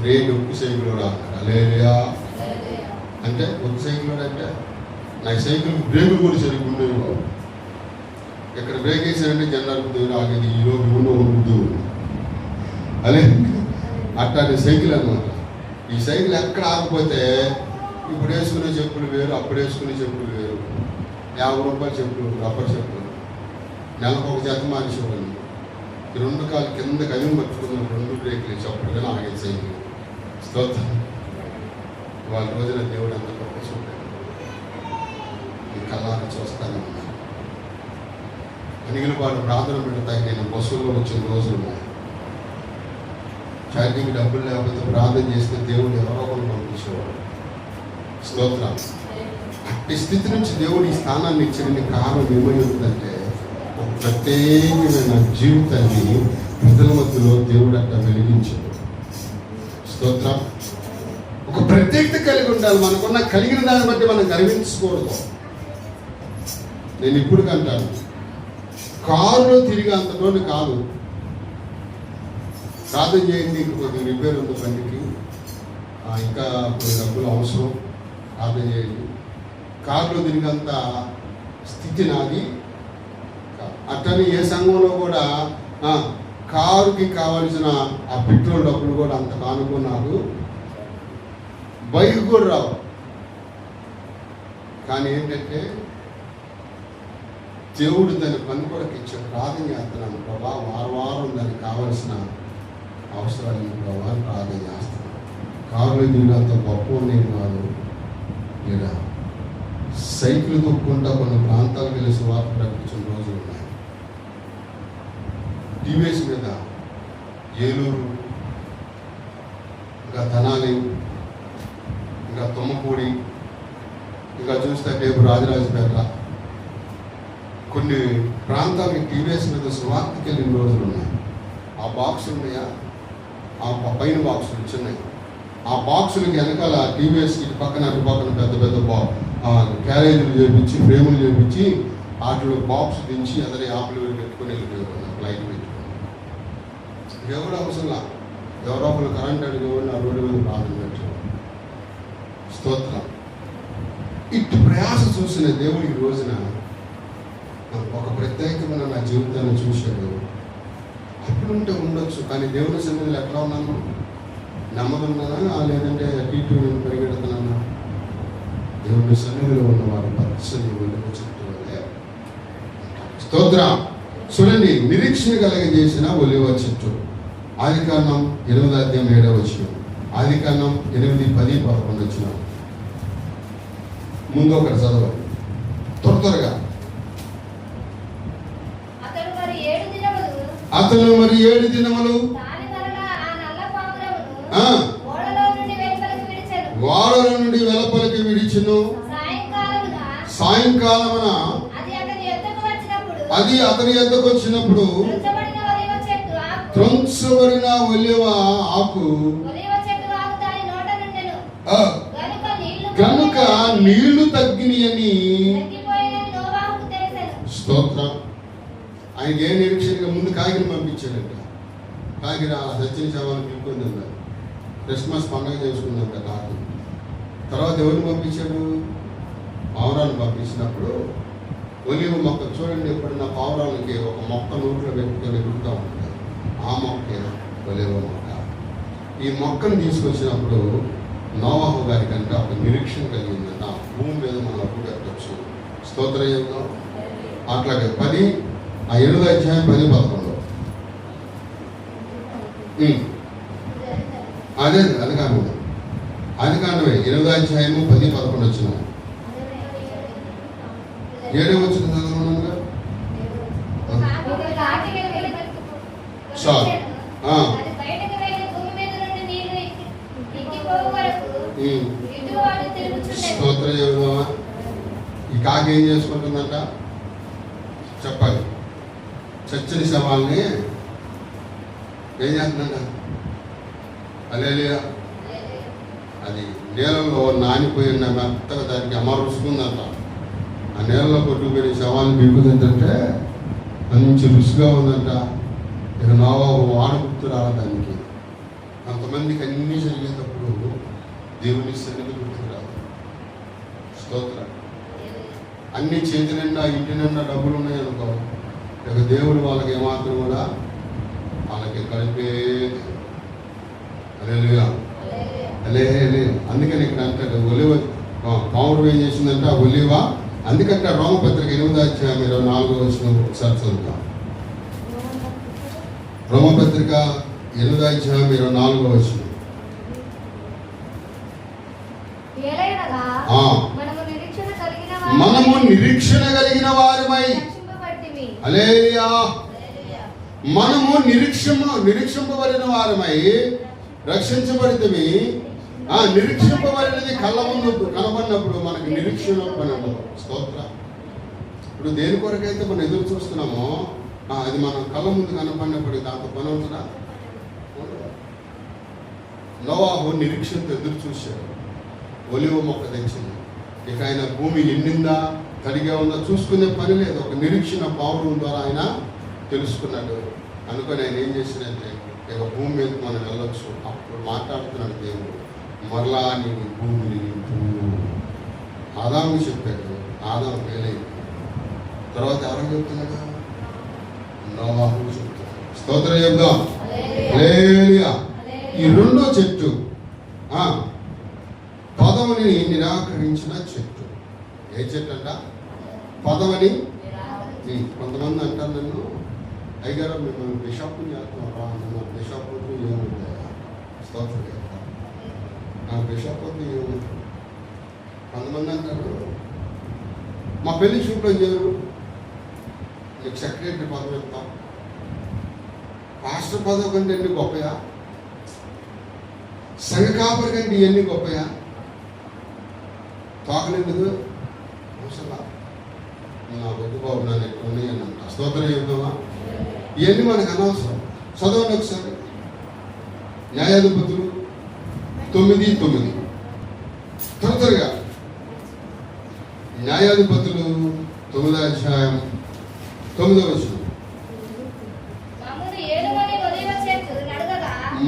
[SPEAKER 2] రే డొక్కు సైకిల్ వాడా అలేరియా అంటే ఒక సైకిల్ వాడు అంటే నా సైకిల్ బ్రేకులు కూడా సరిగ్గా ఉండేవి. ఎక్కడ బ్రేక్ వేసారంటే జనరల్ దేవుడు ఆగేది, ఈరోజు ఉండదు అదే అట్లాంటి సైకిల్ అన్నమాట. ఈ సైకిల్ ఎక్కడ ఆగిపోతే ఇప్పుడు వేసుకునే చెప్పులు వేరు, అప్పుడు వేసుకునే చెప్పులు వేరు. 50 రూపాయల చెప్పులు, రబ్బర్ చెప్పులు, నెలకు ఒక జత మార్చేవాళ్ళు. ఈ 2 కాలు కిందకి అవి పట్టుకున్న 2 బ్రేకులు వేసి అప్పుడు కానీ ఆగేది సైకిల్. స్తోత్రం. వాళ్ళ రోజున దేవుడు ఎంత గొప్ప చూడాడు. ఈ కళ్ళాన్ని చూస్తానే ఉన్నాను. అనిగిన వాడు ప్రార్థన పెడతాయి. నేను బస్సుల్లో వచ్చిన రోజులు ఉన్నాయి. చాటింగ్ డబ్బులు లేకపోతే ప్రార్థన చేస్తే దేవుడు ఎవరో ఒకరు పంపించేవాడు. స్తోత్రం. అట్టి స్థితి నుంచి దేవుడు ఈ స్థానాన్ని ఇచ్చిన కారణం ఏమైందంటే ఒక ప్రత్యేకమైన జీవితాన్ని ప్రజల మధ్యలో దేవుడు అట్లా వెలిగించాడు. స్తోత్రం. ఒక ప్రత్యేకత కలిగి ఉండాలి. మనకున్న కలిగిన దాన్ని బట్టి మనం గర్వించకూడదు. నేను ఇప్పుడు అంటాను, కారులో తిరిగి అంతటోని కాదు. ప్రార్థన చేయండి, కొద్దిగా రిపేర్ ఉంది బండికి, ఇంకా కొన్ని డబ్బులు అవసరం, ప్రార్థన చేయండి. కారులో తిరిగంత స్థితి నాది. అట్లనే ఏ సంఘంలో కూడా కారుకి కావాల్సిన ఆ పెట్రోల్ డబ్బులు కూడా అంత కానుకున్నారు. బైక్ కూడా రావు. కానీ ఏంటంటే దేవుడు దాని పని కొరకు ఇచ్చే ప్రార్థన చేస్తున్నాను. ప్రభా వారం దానికి కావలసిన అవసరాలు ప్రభా ప్రార్థన చేస్తున్నాను. కారులో తిరిగినంత గొప్ప నేను కాదు. లేదా సైకిల్ తొక్కుంటా కొన్ని ప్రాంతాలకు వెళ్ళి సువార్త ప్రకటించిన రోజులు ఉన్నాయి. టీవీఎస్ మీద ఏలూరు, ఇంకా తెనాలి, ఇంకా తుమ్మకూడి, ఇంకా చూస్తే రేపు రాజరాజపేట, కొన్ని ప్రాంతాలకి టీవీఎస్ మీద సువార్తకి వెళ్ళిన రోజులు ఉన్నాయి. ఆ బాక్సులు ఉన్నాయా, ఆ పైన బాక్సులు చిన్నవి, ఆ బాక్సులకి వెనకాల టీవీఎస్ ఇటు పక్కన అటు పక్కన పెద్ద పెద్ద క్యారేజీలు చేపించి, ఫ్రేములు చేపించి, వాటిలో బాక్స్ దించి అదే ఆపులు పెట్టుకుని వెళ్ళిపోయారు. లైట్ పెట్టుకుని ఎవరు అవసరంలా, ఎవరో ఒకరు కరెంట్ అడిగేవాళ్ళు ఆ రోడ్డు మీద ప్రార్థన పెట్టేవాళ్ళు. స్తోత్రం. ఇటు ప్రయాస చూసిన దేవుడు ఈ రోజున ఒక ప్రత్యేకమైన నా జీవితాన్ని చూశాడు. అప్పుడుంటే ఉండొచ్చు, కానీ దేవుని సన్నిధిలో ఎట్లా ఉన్నాను? నెమ్మదున్నానా, లేదంటే అటు నేను పరిగెడుతున్నానా? దేవుని సన్నిధిలో ఉన్నవారు పచ్చని వెలుగు చెట్టు వలె. స్తోత్రం. చూడండి, నిరీక్షణ కలిగజేసిన ఒలివ చెట్టు. ఆదికాండం 8:7 ఆదికాండం 8, 10, 11 ముందు ఒకటి చదవాలి త్వరగా. అతను మరి 7 దినములు వాడల నుండి వెలుపలికి విడిచెను. సాయంకాలమున అది అతని యొద్దకు వచ్చినప్పుడు త్రొంచబడిన ఒలివ ఆకు కనుక నీళ్లు తగ్గినాయని. స్తోత్రం. ఆయనకి ఏ నిరీక్షణగా ముందు కాగిని పంపించాడంట. కాగిన సత్యని సేవలు పిలుపుకుంది అన్నారు. క్రిస్మస్ పండుగ చేసుకుందంట కాకి. తర్వాత ఎవరిని పంపించాడు? పావురాన్ని పంపించినప్పుడు ఒలివ మొక్క చూడండి, ఎప్పుడన్నా పావురాలకి ఒక మొక్క నోట్లో పెట్టుకొని ఎగురుతూ ఉంటుంది. ఆ మొక్కే ఒలివ మొక్క. ఈ మొక్కను తీసుకొచ్చినప్పుడు నోవాహు గారి కంటే ఒక నిరీక్షణ కలిగిందంట. భూమి మీద మనం అప్పుడు పెట్టచ్చు. స్తోత్రయుగం. అట్లాగే 8వ అధ్యాయం 10, 11 అదే అది కాండమే 8వ అధ్యాయము 10, 11 7వ వచనం చదవమన్నాగా.
[SPEAKER 1] ఒక కాకి వెళ్ళి
[SPEAKER 2] చాలు.
[SPEAKER 1] అది బయటకు వెళ్ళి భూమి మీద నుండి నీళ్లు ఎక్కిపోవు వరకు ఇటు అటు తిరుగుచుండెను.
[SPEAKER 2] స్తోత్రం చెబుదామా. ఈ కాకి ఏం చేసుకుంటుందంట చెప్పాలి. చచ్చిన శవాల్ని ఏం చేస్తుందంట? హల్లెలూయా. అది నీళ్ళలో నానిపోయిన మెత్తగా దానికి అమరుస్తుందంట. ఆ నీళ్ళలో కొట్టుకుపోయిన శవాన్ని బిగుతుంటే మంచి రుచిగా ఉందంట. ఇక నోవాహు వాడ గుర్తు రావాలి దానికి. అంతమందికి అన్నీ జరిగేటప్పుడు దేవుని సన్నిధి గుర్తు రాదు. స్తోత్రం. అన్ని చేతి నిండా ఇంటి నిండా డబ్బులు ఉన్నాయనుకో, ఇక దేవుడు వాళ్ళకి ఏమాత్రం కూడా వాళ్ళకి కలిపే. హల్లెలూయా. అందుకని ఇక్కడ అంటాడు ఒలివ పావుడు ఏం చేసిందంటే ఆ ఒలివ. అందుకంటే రోమపత్రిక 8వ అధ్యాయం 24వ వచనం ఒకసారి చదువుతాం. రోమపత్రిక 8వ అధ్యాయం 24వ వచనం. మనము నిరీక్షణ కలిగిన వారమై. హల్లెలూయా. మనము నిరీక్షింపబడిన వారమై రక్షించబడితేమి. నిరీక్షింపబడినది కళ్ళ ముందు కనబడినప్పుడు మనకి నిరీక్షణ పని ఉండదు. స్తోత్ర. ఇప్పుడు దేని కొరకైతే మనం ఎదురు చూస్తున్నామో అది మనం కళ్ళ ముందు కనబడినప్పుడు దాంతో పని ఉంటుందా? నోవాహు నిరీక్షణతో ఎదురు చూశాడు. ఒలివ మొక్క తెచ్చింది. ఇక ఆయన భూమి ఎండిందా తడిగా ఉందా చూసుకునే పని లేదు. ఒక నిరీక్షణ పౌరుల ద్వారా ఆయన తెలుసుకున్నాడు. అనుకొని ఆయన ఏం చేసినట్టే ఇక భూమి మీద మనం వెళ్ళొచ్చు. అప్పుడు మాట్లాడుతున్నాడు దేవుడు, మరలా నీవు భూమిని నింపు. ఆదాము చెప్పాడు. ఆదాము ఫెయిలైంది. తర్వాత ఎవరు చెప్తున్నాడు? నోవాహు చెప్తున్నాడు. స్తోత్రం చెప్దాం. హల్లెలూయా. ఈ రెండో చెట్టు పదవిని నిరాకరించిన చెట్టు. ఏ చెట్టు అంట? పదవిని. కొంతమంది అంటారు నన్ను, అయ్యారు మిమ్మల్ని బిషప్ చేస్తున్నారా అన్న. బిషప్ ఏముంటాయా? స్తోత్రం చెప్తాను. బిషప్ ఏముంటుంది? కొంతమంది అంటారు మా పెళ్లి చూపులో చేయరు, నీకు సెక్రటరీ పదవి ఇస్తాం. పాస్టర్ పదవి కంటే ఎన్ని గొప్పయా? సంఘ కాపరి కంటే ఇవన్నీ గొప్పయా? తోకలేదు అవసరం నా వద్దు బాబు నన్ను ఎక్కడ ఉన్నాయని అంట. స్తోత్రం చెప్తామా. ఇవన్నీ మనకు అనవసరం. చదవండి ఒకసారి. న్యాయాధిపతులు 9:9 త్వరగా. న్యాయాధిపతులు 9వ అధ్యాయం 9వ వచనం.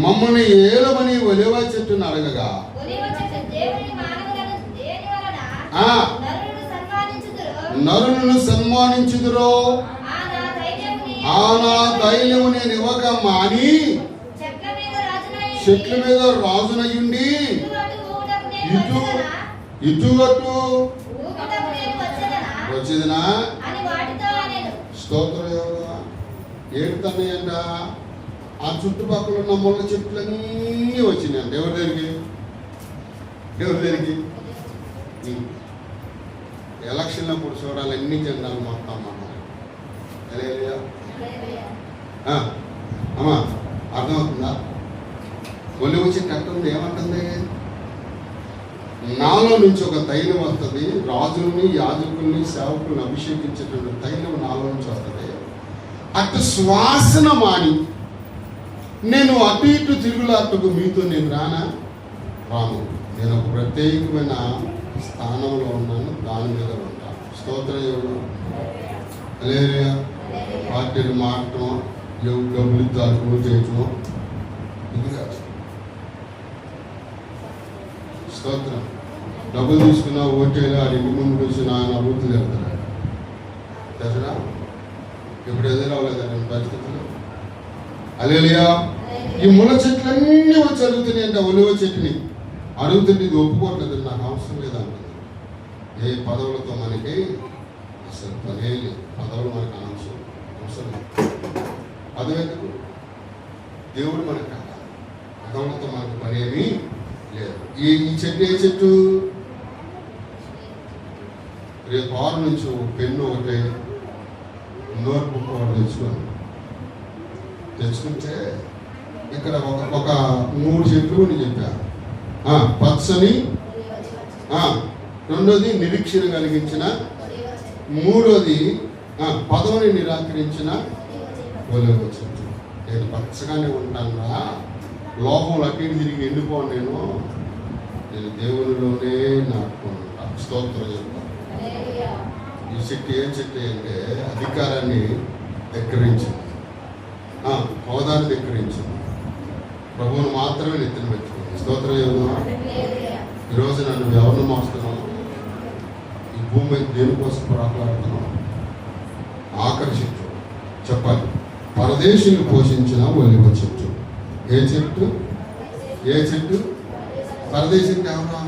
[SPEAKER 2] మమ్మల్ని ఏలమని ఒలివ చెట్టును అడగగా నరులను సన్మానించుదురో ఆ నా ధైర్యము నేను ఇవ్వక మాని చెట్ల మీద రాజునయుండి ఇటుగట్టు వచ్చేదినా? స్తోత్రం. ఏడుతున్నాయంట. ఆ చుట్టుపక్కల ఉన్న ముళ్ళ చెట్లన్నీ వచ్చినాయంట. ఎవరి దగ్గరికి? ఎలక్షన్ అప్పుడు చూడాలి అన్ని జెండాలు మొత్తం మనం. అమ్మా అర్థమవుతుందా? ఒలి వచ్చి కట్టుంది ఏమంటుంది? నాలో నుంచి ఒక తైలం వస్తుంది. రాజుల్ని యాజకుల్ని సేవకుల్ని అభిషేకించేటువంటి తైలం నాలో నుంచి వస్తుంది. అటు శ్వాసన మాని నేను అటు ఇటు తిరుగులాటకు మీతో నేను రాను. నేను ఒక ప్రత్యేకమైన స్థానంలో ఉన్నాను, దాని మీద ఉంటాను. స్తోత్రం. హల్లెలూయా. పార్టీలు మారటం, డబ్బులు ఇద్దాలు చేయటం ఇది కాదు. స్తోత్రం. డబ్బులు తీసుకున్నా ఓటేలా ఇంటి ముందుకు వచ్చిన ఆయన అభివృద్ధి జరుగుతున్నాడు. దసరా ఇప్పుడు ఎదురవ్వలేదండి పరిస్థితులు. హల్లెలూయా. ఈ ముళ్ళ చెట్లన్నీ వచ్చి అడుగుతున్నాయి అంటే ఒలివ చెట్టుని అడుగుతుంటే ఇది ఒప్పుకోవట్లేదు, నాకు అవసరం లేదంటుంది. ఏ పదవులతో మనకి అసలు పనే లేదు. పదవులు మనకు అవసరం లేదు. పదవి ఎందుకు? దేవుడు మనకు కావాలి. పదవులతో మనకు పనేమీ లేదు. ఈ చెట్టు ఏ చెట్టు? రేపు 6 నుంచి ఒక పెన్ను ఒకటి నోట్ బుక్ ఒకటి తెచ్చుకుంటే ఇక్కడ ఒక 3 చెట్లు నేను చెప్పాను. పచ్చని, రెండోది నిరీక్షణ కలిగించిన, మూడోది పదవిని నిరాకరించిన ఒలివ చెట్టు. నేను పచ్చగానే ఉంటానురా, లోకంలో అటు తిరిగి ఎండిపోను, నేను దేవునిలోనే నాటుకుని ఉంటాను. స్తోత్రం చెప్తాను. ఈ చెట్టు ఏం చెట్టు అంటే అధికారాన్ని ధిక్కరించింది, హోదాన్ని ధిక్కరించింది, ప్రభువును మాత్రమే నెత్తిన పెట్టుకుంది. స్తోత్రం చెప్తాను. ఈరోజు నన్ను ఎవరిని మోస్తున్నాను, ఈ భూమి మీద దేనికోసం పోరాడుతున్నాను? ఆఖరి చెట్టు చెప్పాలి, పరదేశీని పోషించిన ఒలివ చెట్టు. ఏ చెట్టు? ఏ చెట్టు? పరదేశం ఎవరా?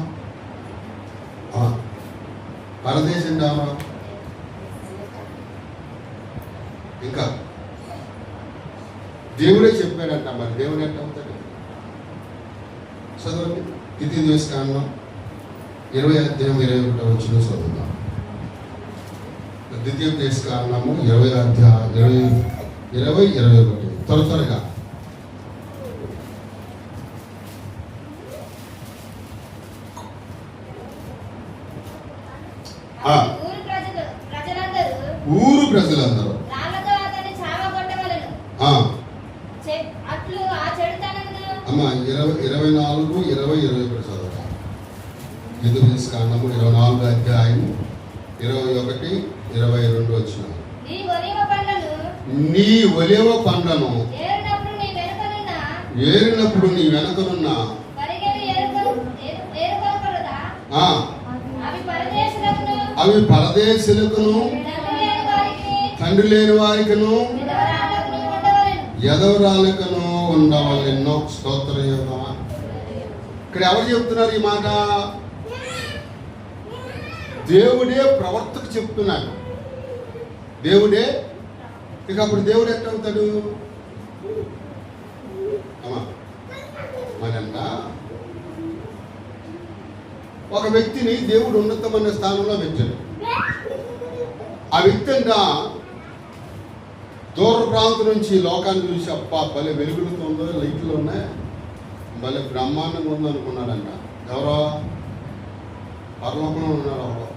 [SPEAKER 2] పరదేశం ఎవరా? ఇంకా దేవుడే చెప్పాడంట. మరి దేవుడు ఎట్లా అవుతాడు? చదవండి. ద్వితీయోపదేశకాండం 20:21 చదువుతాం. ద్వితీయోపదేశకాండము 20:21 త్వరగా. ఊరు ప్రజలందరూ 24:20-21 చదవటం. ద్వితీయోపదేశకాండము 24:21-22 వచ్చిన. నీ ఒలివ పండ్లను ఏరినప్పుడు నీ వెనకనున్న అవి పరదేశులకును, తండ్రి లేని వారికిను, ఎదవరాలకును ఉండవలెన్నో. స్తోత్రం చెప్తామా? ఇక్కడ ఎవరు చెప్తున్నారు ఈ మాట? దేవుడే ప్రవర్తకు చెప్తున్నాడు. దేవుడే. ఇక అప్పుడు దేవుడు ఎట్లా అవుతాడు? మనంట ఒక వ్యక్తిని దేవుడు ఉన్నతమైన స్థానంలో పెట్టాడు. ఆ వ్యక్తి అంట దూర ప్రాంతం నుంచి లోకాన్ని చూసి అబ్బా భలే వెలుగులతో ఉందో, లైట్లు ఉన్నాయి, భలే బ్రహ్మాండంగా ఉందో అనుకున్నాడంట. ఎవరో పరలోకంలో ఉన్నాడు. ఎవరో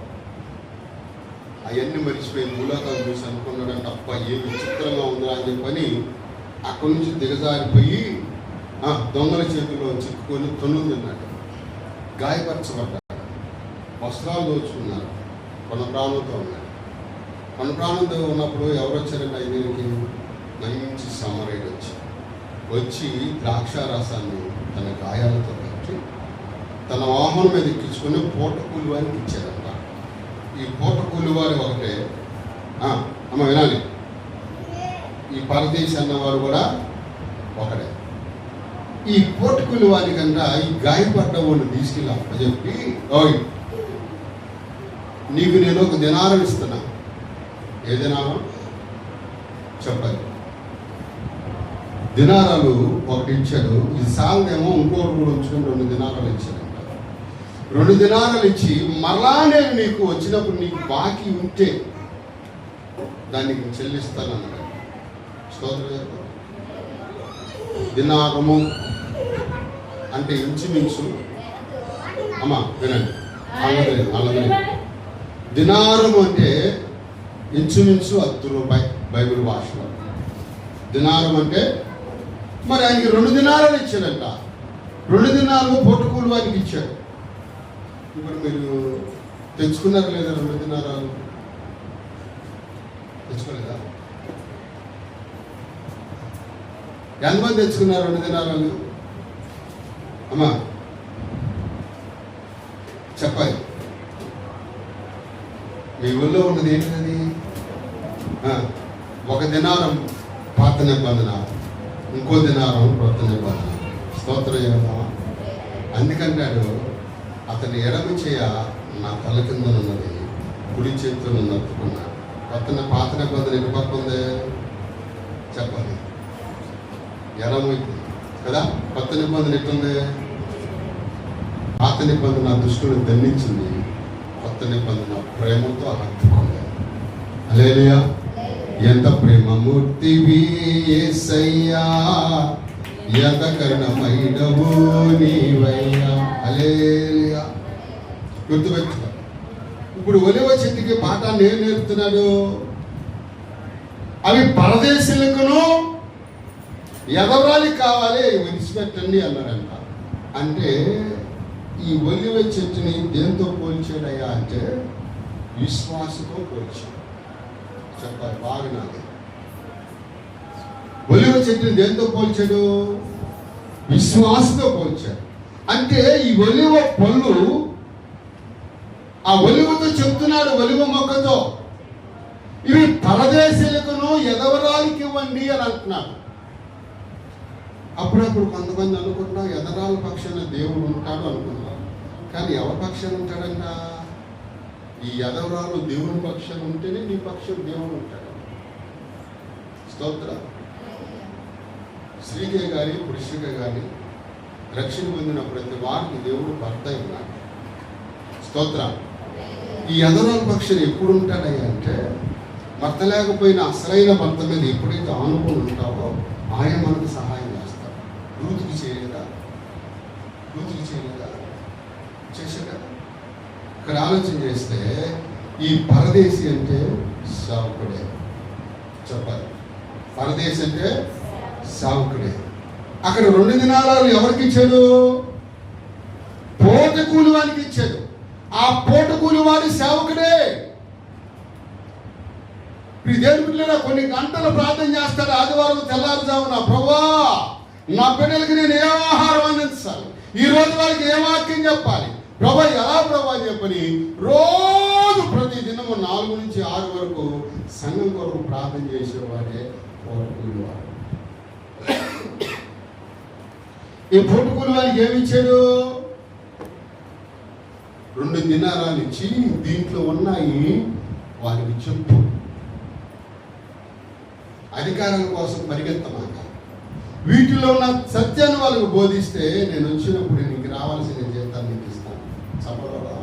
[SPEAKER 2] అవన్నీ మరిచిపోయి భూలోకాన్ని చూసి అనుకున్నాడంట, అబ్బా ఏ విచిత్రంగా ఉందా అని చెప్పని అక్కడి నుంచి దిగజారిపోయి దొంగల చేతిలో చిక్కుకొని తొన్నులు తిన్నాడు, గాయపరచబడ్డాడు, వస్త్రాలు దోచుకున్నారు, కొన ప్రాణంతో ఉన్నాడు. కొన ప్రాణంతో ఉన్నప్పుడు ఎవరు వచ్చారంటే ఆయనకి మంచి సమరైడ్ వచ్చి ద్రాక్షారసాన్ని తన గాయాలతో పెట్టి తన వాహనం మీద ఎక్కించుకొని పూటకూలి వారికి ఇచ్చారంట. ఈ పూటకూలి వారి ఒకటే అమ్మ వినాలి, ఈ పరదేశ్ అన్నవారు కూడా ఒకటే. ఈ పూటకూలి వారి కన్నా ఈ గాయపడ్డ వాళ్ళు తీసుకెళ్ళి అప్పచెప్పి, ఓయ్ నీకు నేను ఒక దినారం ఇస్తున్నా. ఏ దినారం చెప్పాలి? దినారాలు ఒకటి ఇచ్చాడు. ఇది సాలదేమో ఇంకోటి కూడా ఉంచుకొని 2 దినారాలు ఇచ్చాడంట. 2 దినారాలు ఇచ్చి మరలా నేను నీకు వచ్చినప్పుడు నీకు బాకీ ఉంటే దానికి చెల్లిస్తానన్నాడు. స్తోత్రం. దినారము అంటే ఇంచుమించు అమ్మా వినండి, అలాగే దినారము అంటే ఇంచుమించు ₹10 బైబిల్ భాషలో. దినారం అంటే మరి ఆయనకి 2 దినారాలు ఇచ్చాడంట. 2 దినాలు పూటకూలి వారికి ఇచ్చాడు. ఇప్పుడు మీరు తెచ్చుకున్నారు లేదా? 2 దినారాలు తెచ్చుకోలేదా? ఎంతమంది తెచ్చుకున్నారు 2 దినారాలు? అమ్మా చెప్పాలి. మీ ఊళ్ళో ఉన్నది ఏంటది? 1 దినారం పాత నిబంధన, ఇంకో దినారం కొత్త నిబంధన. స్తోత్రం చేద్దామా? అందుకంటాడు, అతని ఎడమ చేయ నా తల కింద ఉన్నది, కుడి చేతితో నన్ను నట్టుకున్నా. పాత నిబంధన ఎటు పక్క ఉంది చెప్పాలి? ఎడమైంది కదా. కొత్త నిబంధన ఎట్టుంది? పాత నిబంధన దుష్టుని దండించింది, కొత్త నిబంధన ప్రేమతో హత్తుకున్నాడు. హల్లెలూయా. ఎంత ప్రేమమూర్తివి యేసయ్యా, ఎంత కరుణమైనవు నీవయ్యా. హల్లెలూయా. గుర్తుపెట్టుకో. ఇప్పుడు ఒలివ చెట్టుకి పాఠాన్ని ఏం నేర్పుతున్నాడు? అవి పరదేశులకును ఎదవరాలి కావాలి, విడిచిపెట్టండి అన్నాడంట. అంటే ఈ ఒలివ చెట్టుని దేంతో పోల్చాడయ్యా అంటే విశ్వాసతో పోల్చాడు. చెప్పాలి బాగా నాది. ఒలివ చెట్టుని దేంతో పోల్చాడు? విశ్వాసతో పోల్చాడు. అంటే ఈ ఒలివ పళ్ళు, ఆ ఒలివతో చెప్తున్నాడు, ఒలివ మొక్కతో ఇవి పరదేశీయులకును ఎదవరాలికి ఇవ్వండి అని అంటున్నాడు. అప్పుడప్పుడు కొంతమంది అనుకుంటున్నాం ఎదరాల పక్షాన దేవుడు ఉంటాడు అనుకుంటున్నాం. కానీ ఎవరి పక్షాన ఉంటాడంట? ఈ ఎదవరాలు దేవుని పక్షాన ఉంటేనే నీ పక్షం దేవుడు ఉంటాడు. స్తోత్ర. స్త్రీకే కానీ పురుషుకే కానీ రక్షణ పొందిన ప్రతి వారికి దేవుడు భర్త ఉన్నాడు. స్తోత్ర. ఈ ఎదరాల పక్షాన ఎప్పుడు ఉంటాడయ్యా అంటే భర్త లేకపోయినా అసలైన భర్త మీద ఎప్పుడైతే ఆనుకుని ఉంటావో ఆయన మనకు సహాయం చేస్తాడు. రూతుకి చేయలేదా? చేశాడా? ఇక్కడ ఆలోచన చేస్తే ఈ పరదేశి అంటే సావుకుడే. చెప్పాలి, పరదేశి అంటే సావుకుడే. అక్కడ 2 దినాలు ఎవరికి ఇచ్చాడు? పూట కూలి వానికి ఇచ్చాడు. ఆ పూట కూలి వాడి సేవకుడే. ఈ దేవుని పిల్లల కొన్ని గంటలు ప్రార్థన చేస్తాడు ఆదివారం తెల్లారుజామున, ప్రభువా నా బిడ్డలకి నేను ఏ ఆహారం అందించాలి, ఈ రోజు వారికి ఏ వాక్యం చెప్పాలి, ప్రభా ఎలా ప్రభా చెప్పని రోజు ప్రతి దినము 4 నుంచి 6 వరకు సంఘం కొరకు ప్రార్థన చేసేవాడే పూటకూలి వాడు. ఈ పూటకూలి వారికి ఏమి ఇచ్చాడు? 2 దినారాలు ఇచ్చి దీంట్లో ఉన్నాయి వారికి చెప్పు. అధికారాల కోసం పరిగెత్తమాక, వీటిలో ఉన్న సత్యాన్ని వాళ్ళకు బోధిస్తే నేను వచ్చినప్పుడు నీకు రావాల్సిన జీతాన్ని నీకు ఇస్తాను. చెప్పగలరా?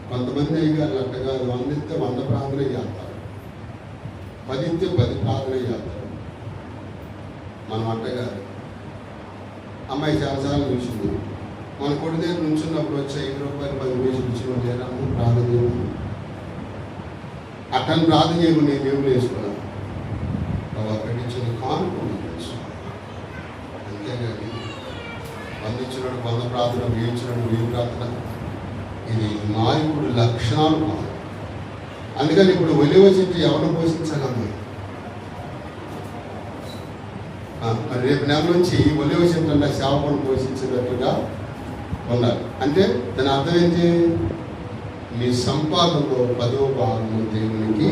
[SPEAKER 2] కొంతమంది అయ్యారు అట్టగా 100 ఇస్తే 100 ప్రార్థన చేస్తారు, 10 ఇస్తే 10 ప్రార్థన చేస్తారు. మనం అట్టగారు. అమ్మాయి చాలాసార్లు చూసింది. మన కొడి దగ్గర నుంచున్నప్పుడు వచ్చి 5 రూపాయలు 10 పైసలు ఇచ్చిన లేదా ప్రార్థన చేయము. అట్టని ప్రార్థన చేయము. నేను దేవుడు వేసుకున్నాను అక్కడి నుంచి కానుకోండి. అంతేగాని 100 ఇచ్చినప్పుడు 100 ప్రార్థన, 1000 ఇచ్చినప్పుడు 1000 ప్రార్థన, ఇది నాయకుడు లక్షణాలు కాదు. అందుకని ఇప్పుడు ఒలివ చెట్టు ఎవరిని పోషించాలమ్మా? మరి రేపు నెల నుంచి ఒలివ చెట్టు అంటే సేవకుని పోషించేటట్టుగా ఉండాలి. అంటే దాని అర్థం ఏంటి? మీ సంపాదనలో 10వ భాగము దేవునికి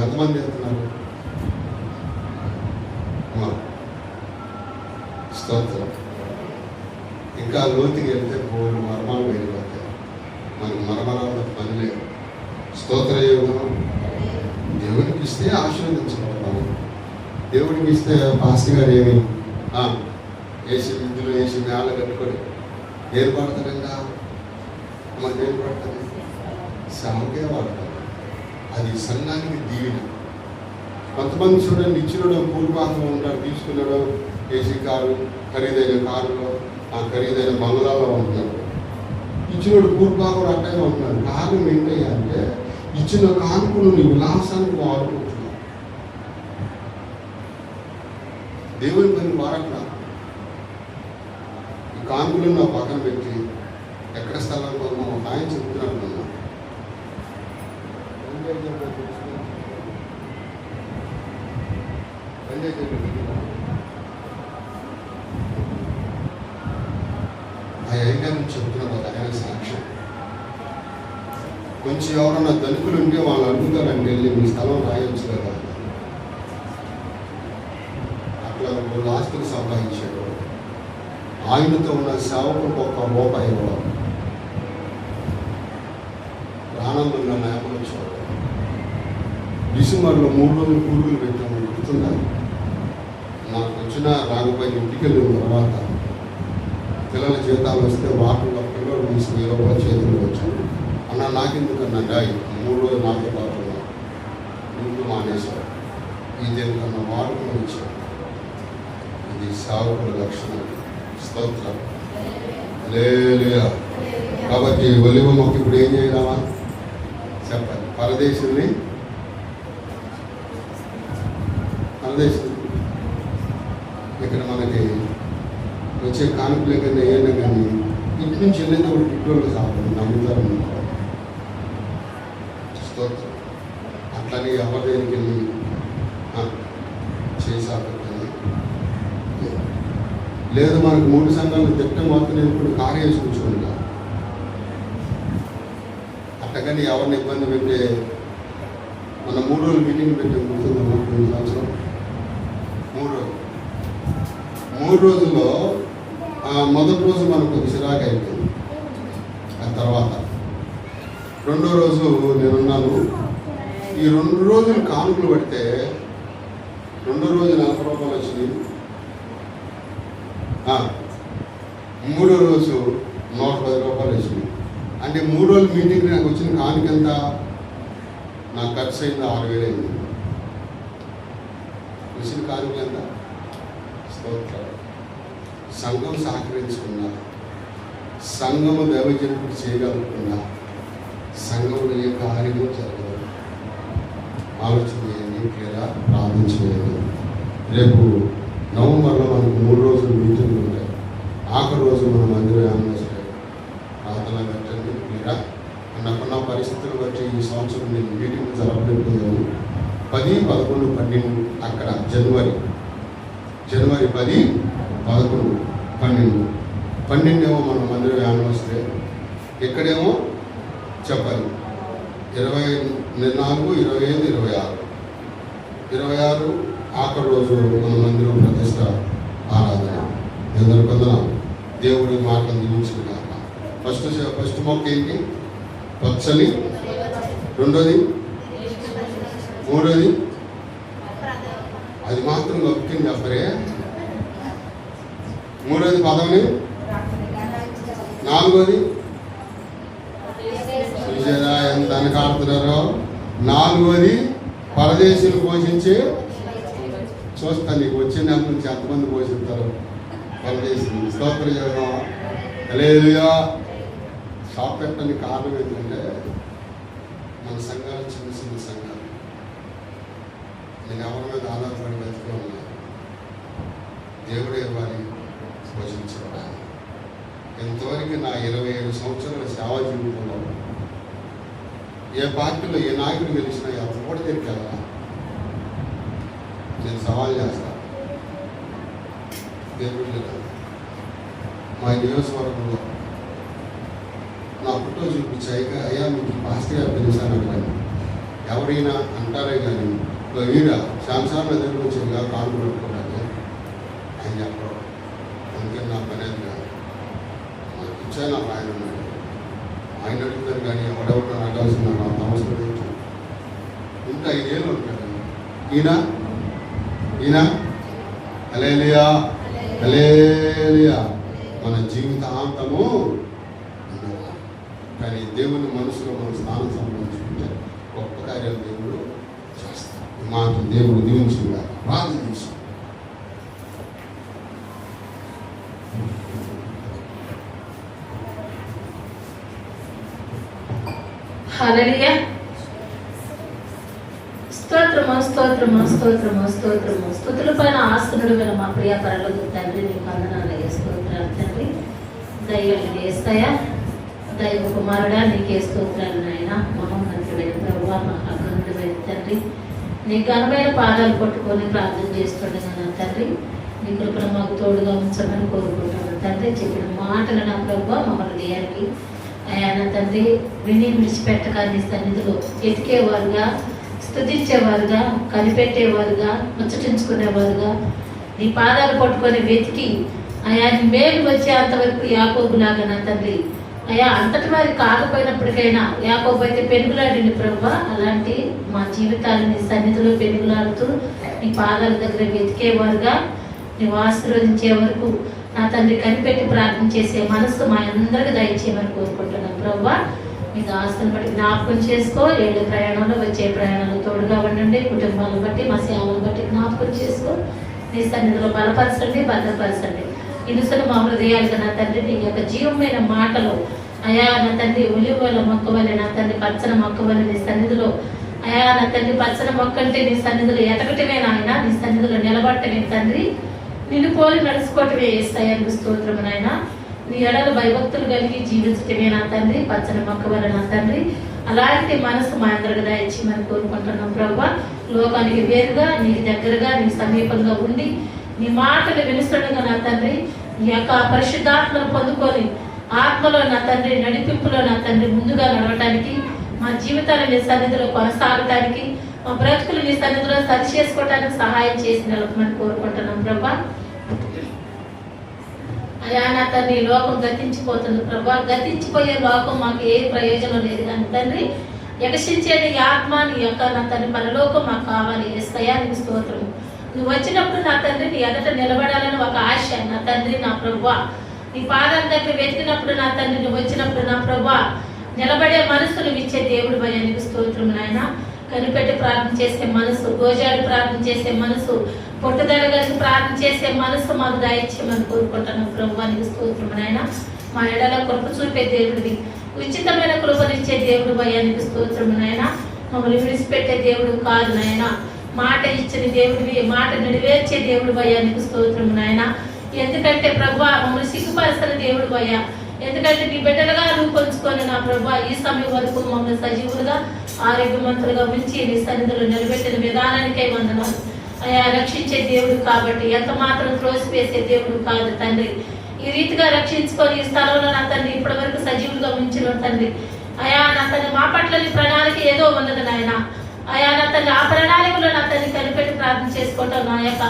[SPEAKER 2] ఎంతమంది వెళ్తున్నారు? స్తోత్రం. ఇంకా లోతుకి వెళ్తే పోలు మర్మాలు వెళ్ళిపోతాయి. మనకు మర్మరాల పని లేదు. స్తోత్ర యోగం దేవునికి ఇస్తే ఆశీర్వదించబడతాము. దేవుడికి ఇస్తే పాస్టర్ గారు ఏమి వేసి ఇందులో వేసి మేళ కట్టుకొని ఏది పడతారంగా? మన ఏం పడుతుంది? సేవకే వాడతారు. అది సంఘానికి దీవెన. కొంతమంది చూడండి, ఇచ్చినడు పూర్వాహంలో ఉంటాడు, తీసుకున్నాడు ఏసీ కారు, ఖరీదైన కారులో, ఆ ఖరీదైన బంగ్లాలో ఉంటున్నాడు. ఇచ్చినడు పూర్వాహం అట్టగా ఉంటున్నాడు. కారణం ఏంటయ్యా అంటే ఇచ్చిన కానుకను నీ విలాసానికి వాడుకుంటున్నావు. దేవుని పని వాడట్లా. ఈ కానుకలను నా పక్కన పెట్టి ఎక్కడ స్థలం కొన్నాం ఆయన చెప్తున్నాడు. ఆ ఐక్యాన్ని చెప్తున్నాడు. ఒక ఆయన సాక్ష్యం. కొంచెం ఎవరన్నా ధనికులు ఉంటే వాళ్ళు అడుగుతారంటే వెళ్ళి మీ స్థలం రాయొచ్చు కదా. అట్లా వాళ్ళు ఆస్తులు సంపాదించాడు. ఆయనతో ఉన్న సేవకులకు ₹1 ఇవ్వడం. ఆనందంగా నేపలు వచ్చాడు. డిసెంబర్లో 3 రోజులు కూడుకులు పెట్టాము. గుర్తుందా? నాకు వచ్చిన రాకపోయిన ఇంటికి వెళ్ళిన తర్వాత పిల్లలు జీతాలు వస్తే వాటిలో పిల్లలు తీసి 1000 రూపాయలు చేతులు వచ్చాను అన్న. నాకెందుకన్నా 3 రోజులు నాకే పాత్రలో ఇంట్లో మానేశాడు. ఇది ఎందుకన్నా వాడుకుని వచ్చాడు. ఇది సేవకుల లక్షణం. స్తోత్రం. హల్లెలూయా. కాబట్టి ఒలివ మొక్క ఇప్పుడు ఏం చేయగలమా చెప్పాలి. పరదేశం ఇక్కడ మనకి వచ్చే కానుకలే కానీ ఏమైనా కానీ ఇంటి నుంచి వెళ్ళేటప్పుడు పిట్టోళ్ళు కావాలి నమ్ముతారు. స్తోత్రం. అట్లని ఎవరి దగ్గరికి వెళ్ళి చేసాక లేదు. మనకు 3 సంఘాలు తిట్టం మాత్రం నేను ఇప్పుడు కార్యం వేసి కూర్చోండి. అట్టగాని ఎవరిని ఇబ్బంది పెట్టే మన 3 రోజులు మీటింగ్ పెట్టే గుర్తుంది. 3 సంవత్సరం 3 రోజుల్లో మొదటి రోజు మనకు చిరాకు అయిపోయింది. ఆ తర్వాత 2వ రోజు నేనున్నాను. ఈ 2 రోజులు కానుకలు పడితే 2వ రోజు 40 రూపాయలు వచ్చినాయి. 3వ రోజు 110 రూపాయలు వచ్చినాయి. అంటే 3 రోజులు మీటింగ్ నాకు వచ్చిన కానుకెంత? నాకు ఖర్చు అయింది 6000 అయింది. వచ్చిన కానుకలు ఎంత? స్తోత్రం. సంఘం సహకరించుకున్నా, సంఘము దైవజనుడు చేయగలుగుతున్నా, సంఘంలో ఏ కార్యము జరగదు. ఆలోచన చేయండి, లేదా ప్రార్థన చేయండి. రేపు నవంబర్లో మనకు 3 రోజులు మీటింగ్లు ఉంటాయి. ఆఖరి రోజు మన మందిరం ఏమన్నా ప్రార్థన పెట్టండి. లేదా నాకున్న పరిస్థితులు బట్టి ఈ సంవత్సరం నేను మీటింగ్ జరపలేకపోయాను. 10, 11, 12 అక్కడ జనవరి 10, 11, 12 ఏమో మన మందిరం యానివర్సరీ. ఇక్కడేమో చెప్పాలి 24, 25, 26 ఆఖరి రోజు మన మందిరం ప్రతిష్ట ఆరాధన. ఎందరు కొందరం దేవుడి మాటలు దీవించుకున్నారు. ఫస్ట్ మొక్క ఏంటి? పచ్చని. 2వది, 3వది అది మాత్రం గొప్పని చెప్పరే. 3వది పదవిని. 4వది చూసారా ఎంత వెనకాడుతున్నారో. 4వది పరదేశీలు పోషించి చూస్తాను. నీకు వచ్చే నెల నుంచి ఎంతమంది పోషిస్తారు పరదేశీలు. స్తోత్రం చేయడం. హల్లెలూయా. షాప్ పెట్టడానికి కారణం ఏంటంటే మన సంఘాలు చిన్న చిన్న సంఘాలు. నేను ఎవరి మీద ఆధారపడి బతికే ఉన్నాను. దేవుడే ఇవ్వాలి, పోషించబడాలి. ఇంతవరకు నా 25 సంవత్సరాల సేవా జీవితంలో ఏ పార్టీలో ఏ నాయకుడు గెలిచినా ఎవరు కూడా తిరిగెళ్ళా. నేను సవాల్ చేస్తాను. దేవుడు మా నియోజకవర్గంలో నా ఫోటో చూపించాయి. అయ్యా మీకు పాస్టర్ గారు తెలుసాను అట్లని ఎవరైనా అంటారే కానీ వీడ శాంసార్ల దగ్గర వచ్చి కాలు పెట్టుకోవడానికి ఆయన చెప్పడం. అందుకని నా పని అది కాదు. నాకు ఇచ్చాను నాకు ఆయన ఉన్నాడు. ఆయన అడుగుతారు కానీ ఎవడెవడో అడగాల్సిన నాకు అవసరం ఏంటి? ఇంకా 5 ఏళ్ళు ఉంటాడు ఈయన. హల్లెలూయా. హల్లెలూయా. మన జీవితాంతము. కానీ దేవుని మనసులో మన స్థానం సంబంధించుకుంటే గొప్ప కార్యాలు దేవుడు చేస్తాడు. మాకు దేవుడు దీవించుగా ప్రార్థించు.
[SPEAKER 3] హల్లెలూయా. స్తోత్రము స్తోత్రము స్తోత్రము స్తోత్రము. స్తుతుల పైన ఆసనుడు గల మా ప్రియ పరలోక తండ్రి, నీకు వందనాలు, స్తోత్రాలు తండ్రి. దైవానికి యేసయ్యా, దైవ కుమారుడా నీకే స్తోత్రాలు నాయన. మహోన్నతుడైన ప్రభువా, మహాగణుడైన తండ్రి, నీ ఘనమైన పాదాలు పట్టుకొని ప్రార్థన చేస్తుండగా తండ్రి, నీ కృపను మాకు తోడుగా ఉంచమని కోరుకుంటున్నాను తండ్రి. చెప్పిన మాటలు నా ప్రభువా మా హృదయానికి అయ్యా తండ్రి విని విడిచిపెట్టక నీ సన్నిధిలో ఎతికేవారుగా, స్తుతించేవారుగా, కనిపెట్టేవారుగా, ముచ్చటించుకునేవారుగా, నీ పాదాలు పట్టుకొని వెతికి అయా నీ మేలు వచ్చే అంతవరకు యాకోబులాగా నా తండ్రి అయ్యా అంతటి వారి కాకపోయినప్పటికైనా యాకోబు అయితే పెనుగులాడింది ప్రభువా, అలాంటి మా జీవితాలు నీ సన్నిధిలో పెనుగులాడుతూ నీ పాదాల దగ్గర వెతికేవారుగా, నీవు ఆశీర్వదించే వరకు నా తండ్రి కనిపెట్టి ప్రార్థన చేసే మనసు మా అందరికి దయచేయమని కోరుకుంటున్నాం ప్రభువా. మీ దాస్తుని బట్టి జ్ఞాపకం చేసుకో. ఏడు ప్రయాణంలో వచ్చే ప్రయాణంలో తోడుగా ఉండండి. కుటుంబాలను బట్టి మా సేవలను బట్టి జ్ఞాపకం చేసుకో. నీ సన్నిధిలో బలపరచండి, భద్రపరచండి. ఇనుసలు మా హృదయాలుగా నా తండ్రి నీ యొక్క జీవమైన మాటలు అయా నా తండ్రి ఒలివల మొక్క వల్ల నా తండ్రి పచ్చని మొక్క వల్ల నీ సన్నిధిలో అయా నా తండ్రి పచ్చని మొక్క అంటే నీ సన్నిధిలో ఎతకటమే నాయన, నీ సన్నిధిలో నిలబట్టమే తండ్రి, నిన్ను పోలి నడుచుకోవటమే యేసయ్య స్తోత్రము నాయన. నీ ఎడలు భయభక్తులు కలిగి జీవించటమే నా తండ్రి, పచ్చని మొక్క వల్ల నా తండ్రి. అలాంటి మనసు మా అందరికి దయచి మనం కోరుకుంటున్నాం ప్రభువా. లోకానికి వేరుగా నీకు దగ్గరగా నీకు సమీపంగా ఉండి నీ మాటలు వినుస్తుండగా నా తండ్రి నీ యొక్క పరిశుద్ధాత్మను పొందుకొని ఆత్మలో నా తండ్రి నడిపింపులో నా తండ్రి ముందుగా నడవటానికి, మా జీవితాలు నీ సన్నిధిలో కొనసాగటానికి, మా బ్రతుకులు నీ సన్నిధిలో సరి చేసుకోవటానికి సహాయం చేసి నిలపమని కోరుకుంటున్నాం ప్రభా. అయా నా తండ్రి లోకం గతించిపోతుంది ప్రభా. గతించిపోయే లోకం మాకు ఏ ప్రయోజనం లేదు కానీ తండ్రి ఎగసించే నీ ఆత్మ నీ యొక్క నా తండ్రి పరలోకం మాకు కావాలి. యేసయ్యా నీకు స్తోత్రం. నువ్వు వచ్చినప్పుడు నా తండ్రి నీ ఎదుట నిలబడాలని ఒక ఆశ నా తండ్రి నా ప్రభువా. నీ పాదాల దగ్గర వెతికినప్పుడు నా తండ్రి నువ్వు వచ్చినప్పుడు నా ప్రభువా నిలబడే మనసు నువ్వు ఇచ్చే దేవుడు భయ్యా నీకు స్తోత్రం నాయన. కనిపెట్టి ప్రార్థన చేసే మనసు, గోజాడి ప్రార్థన చేసే మనసు, పొట్టుదల కలిసి ప్రార్థన చేసే మనసు మాకు దయచేయమని కోరుకుంటున్నాం ప్రభువా నీకు స్తోత్రం నాయన. మా ఎడల కృప చూపే దేవుడివి, ఉచితమైన కృపనిచ్చే దేవుడు భయ్యా నీకు స్తోత్రం నాయన. మమ్మల్ని విడిచిపెట్టే దేవుడు కాదు నాయన, మాట ఇచ్చిన దేవుడివి, మాట నెరవేర్చే దేవుడు భయ్యా నీకు స్తోత్రం నాయన. ఎందుకంటే ప్రభువా మమ్మల్ని సిగ్గుపరుస్తున్న దేవుడు భయ్యా, ఎందుకంటే నీ బిడ్డలుగా రూపొంచుకొని నా ప్రభువా ఈ సమయం వరకు మమ్మల్ని సజీవులుగా ఆరోగ్యవంతులుగా ఉంచి నీ సన్నిధిలో నిలబెట్టిన విధానానికై వందనాలు అయా. రక్షించే దేవుడు కాబట్టి ఎంత మాత్రం త్రోసివేసే దేవుడు కాదు తండ్రి. ఈ రీతిగా రక్షించుకొని ఈ స్థలంలో నా తండ్రి ఇప్పటి వరకు సజీవులుగా ఉంచిన తండ్రి అయా నా తండ్రి మా పట్ల నీ ప్రణాళిక ఏదో ఉన్నది నాయన. అయా నా తండ్రి ఆ ప్రణాళికలో నా తండ్రి కనిపెట్టి ప్రార్థన చేసుకోవటం నా యొక్క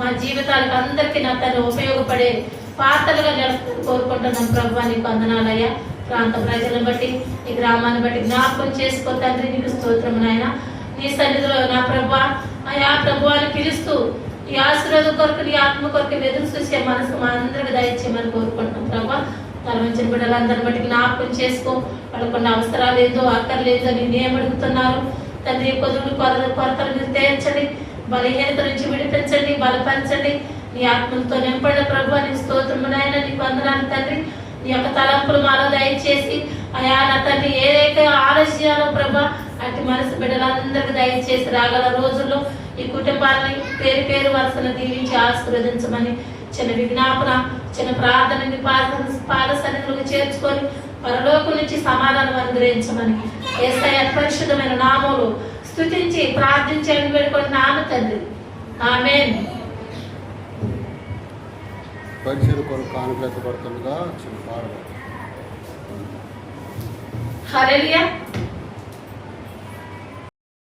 [SPEAKER 3] మా జీవితాలకు అందరికీ నా తండ్రి ఉపయోగపడే పాత్రలుగా నిలుపుకొని కోరుకుంటున్నాం ప్రభువా నీకు వందనాలయ్యా. ప్రాంత ప్రజలను బట్టి ఈ గ్రామాన్ని బట్టి జ్ఞాపకం చేసుకో తండ్రి నీకు స్తోత్రం నాయన. నీ సన్నిధిలో నా ప్రభువా అయా ప్రభువాన్ని పిలుస్తూ ఈ ఆశీర్వాదం కొరకు నీ ఆత్మ కొరకు ఎదురు చూసే మనసు మా అందరికి దయచేయమని కోరుకుంటున్నాం ప్రభా. తలవంచిన బిడ్డలందరిని బట్టి జ్ఞాపకం చేసుకో. వాళ్ళకున్న అవసరాలు ఏందో అక్కర్లేదో నిన్నేమడుగుతున్నారు తండ్రి. కొరతలు మీరు తీర్చండి, బలహీనత నుంచి విడిపించండి, బలపరచండి. నీ ఆత్మలతో నింపండి ప్రభు నీకు స్తోత్రము నాయన. నీకు వందనాలు తండ్రి. నీ యొక్క తలంపులు మాలో దయచేసి అయా నా తండ్రి ఏదైతే ఆలోచనలో ప్రభా అటు మనసు బిడ్డలందరికీ దయచేసి రాగల రోజుల్లో ఈ కుటుంబాన్ని పేరు పేరు వరుసను దీవించి ఆశీర్వదించమని చిన్న విజ్ఞాపన చిన్న ప్రార్థనని పాద సన్నిధిలోకి చేర్చుకొని పరలోకం నుంచి సమాధానం అనుగ్రహించమని యేసయ్య పరిశుద్ధమైన నామములో స్తుతించి ప్రార్థించని వేడుకుంటున్నాను తండ్రి. ఆమేన్.
[SPEAKER 2] పరిచయం కొరకు కానుకలు పడుతుండగా చిన్న పాడవ
[SPEAKER 3] హల్లెలూయా.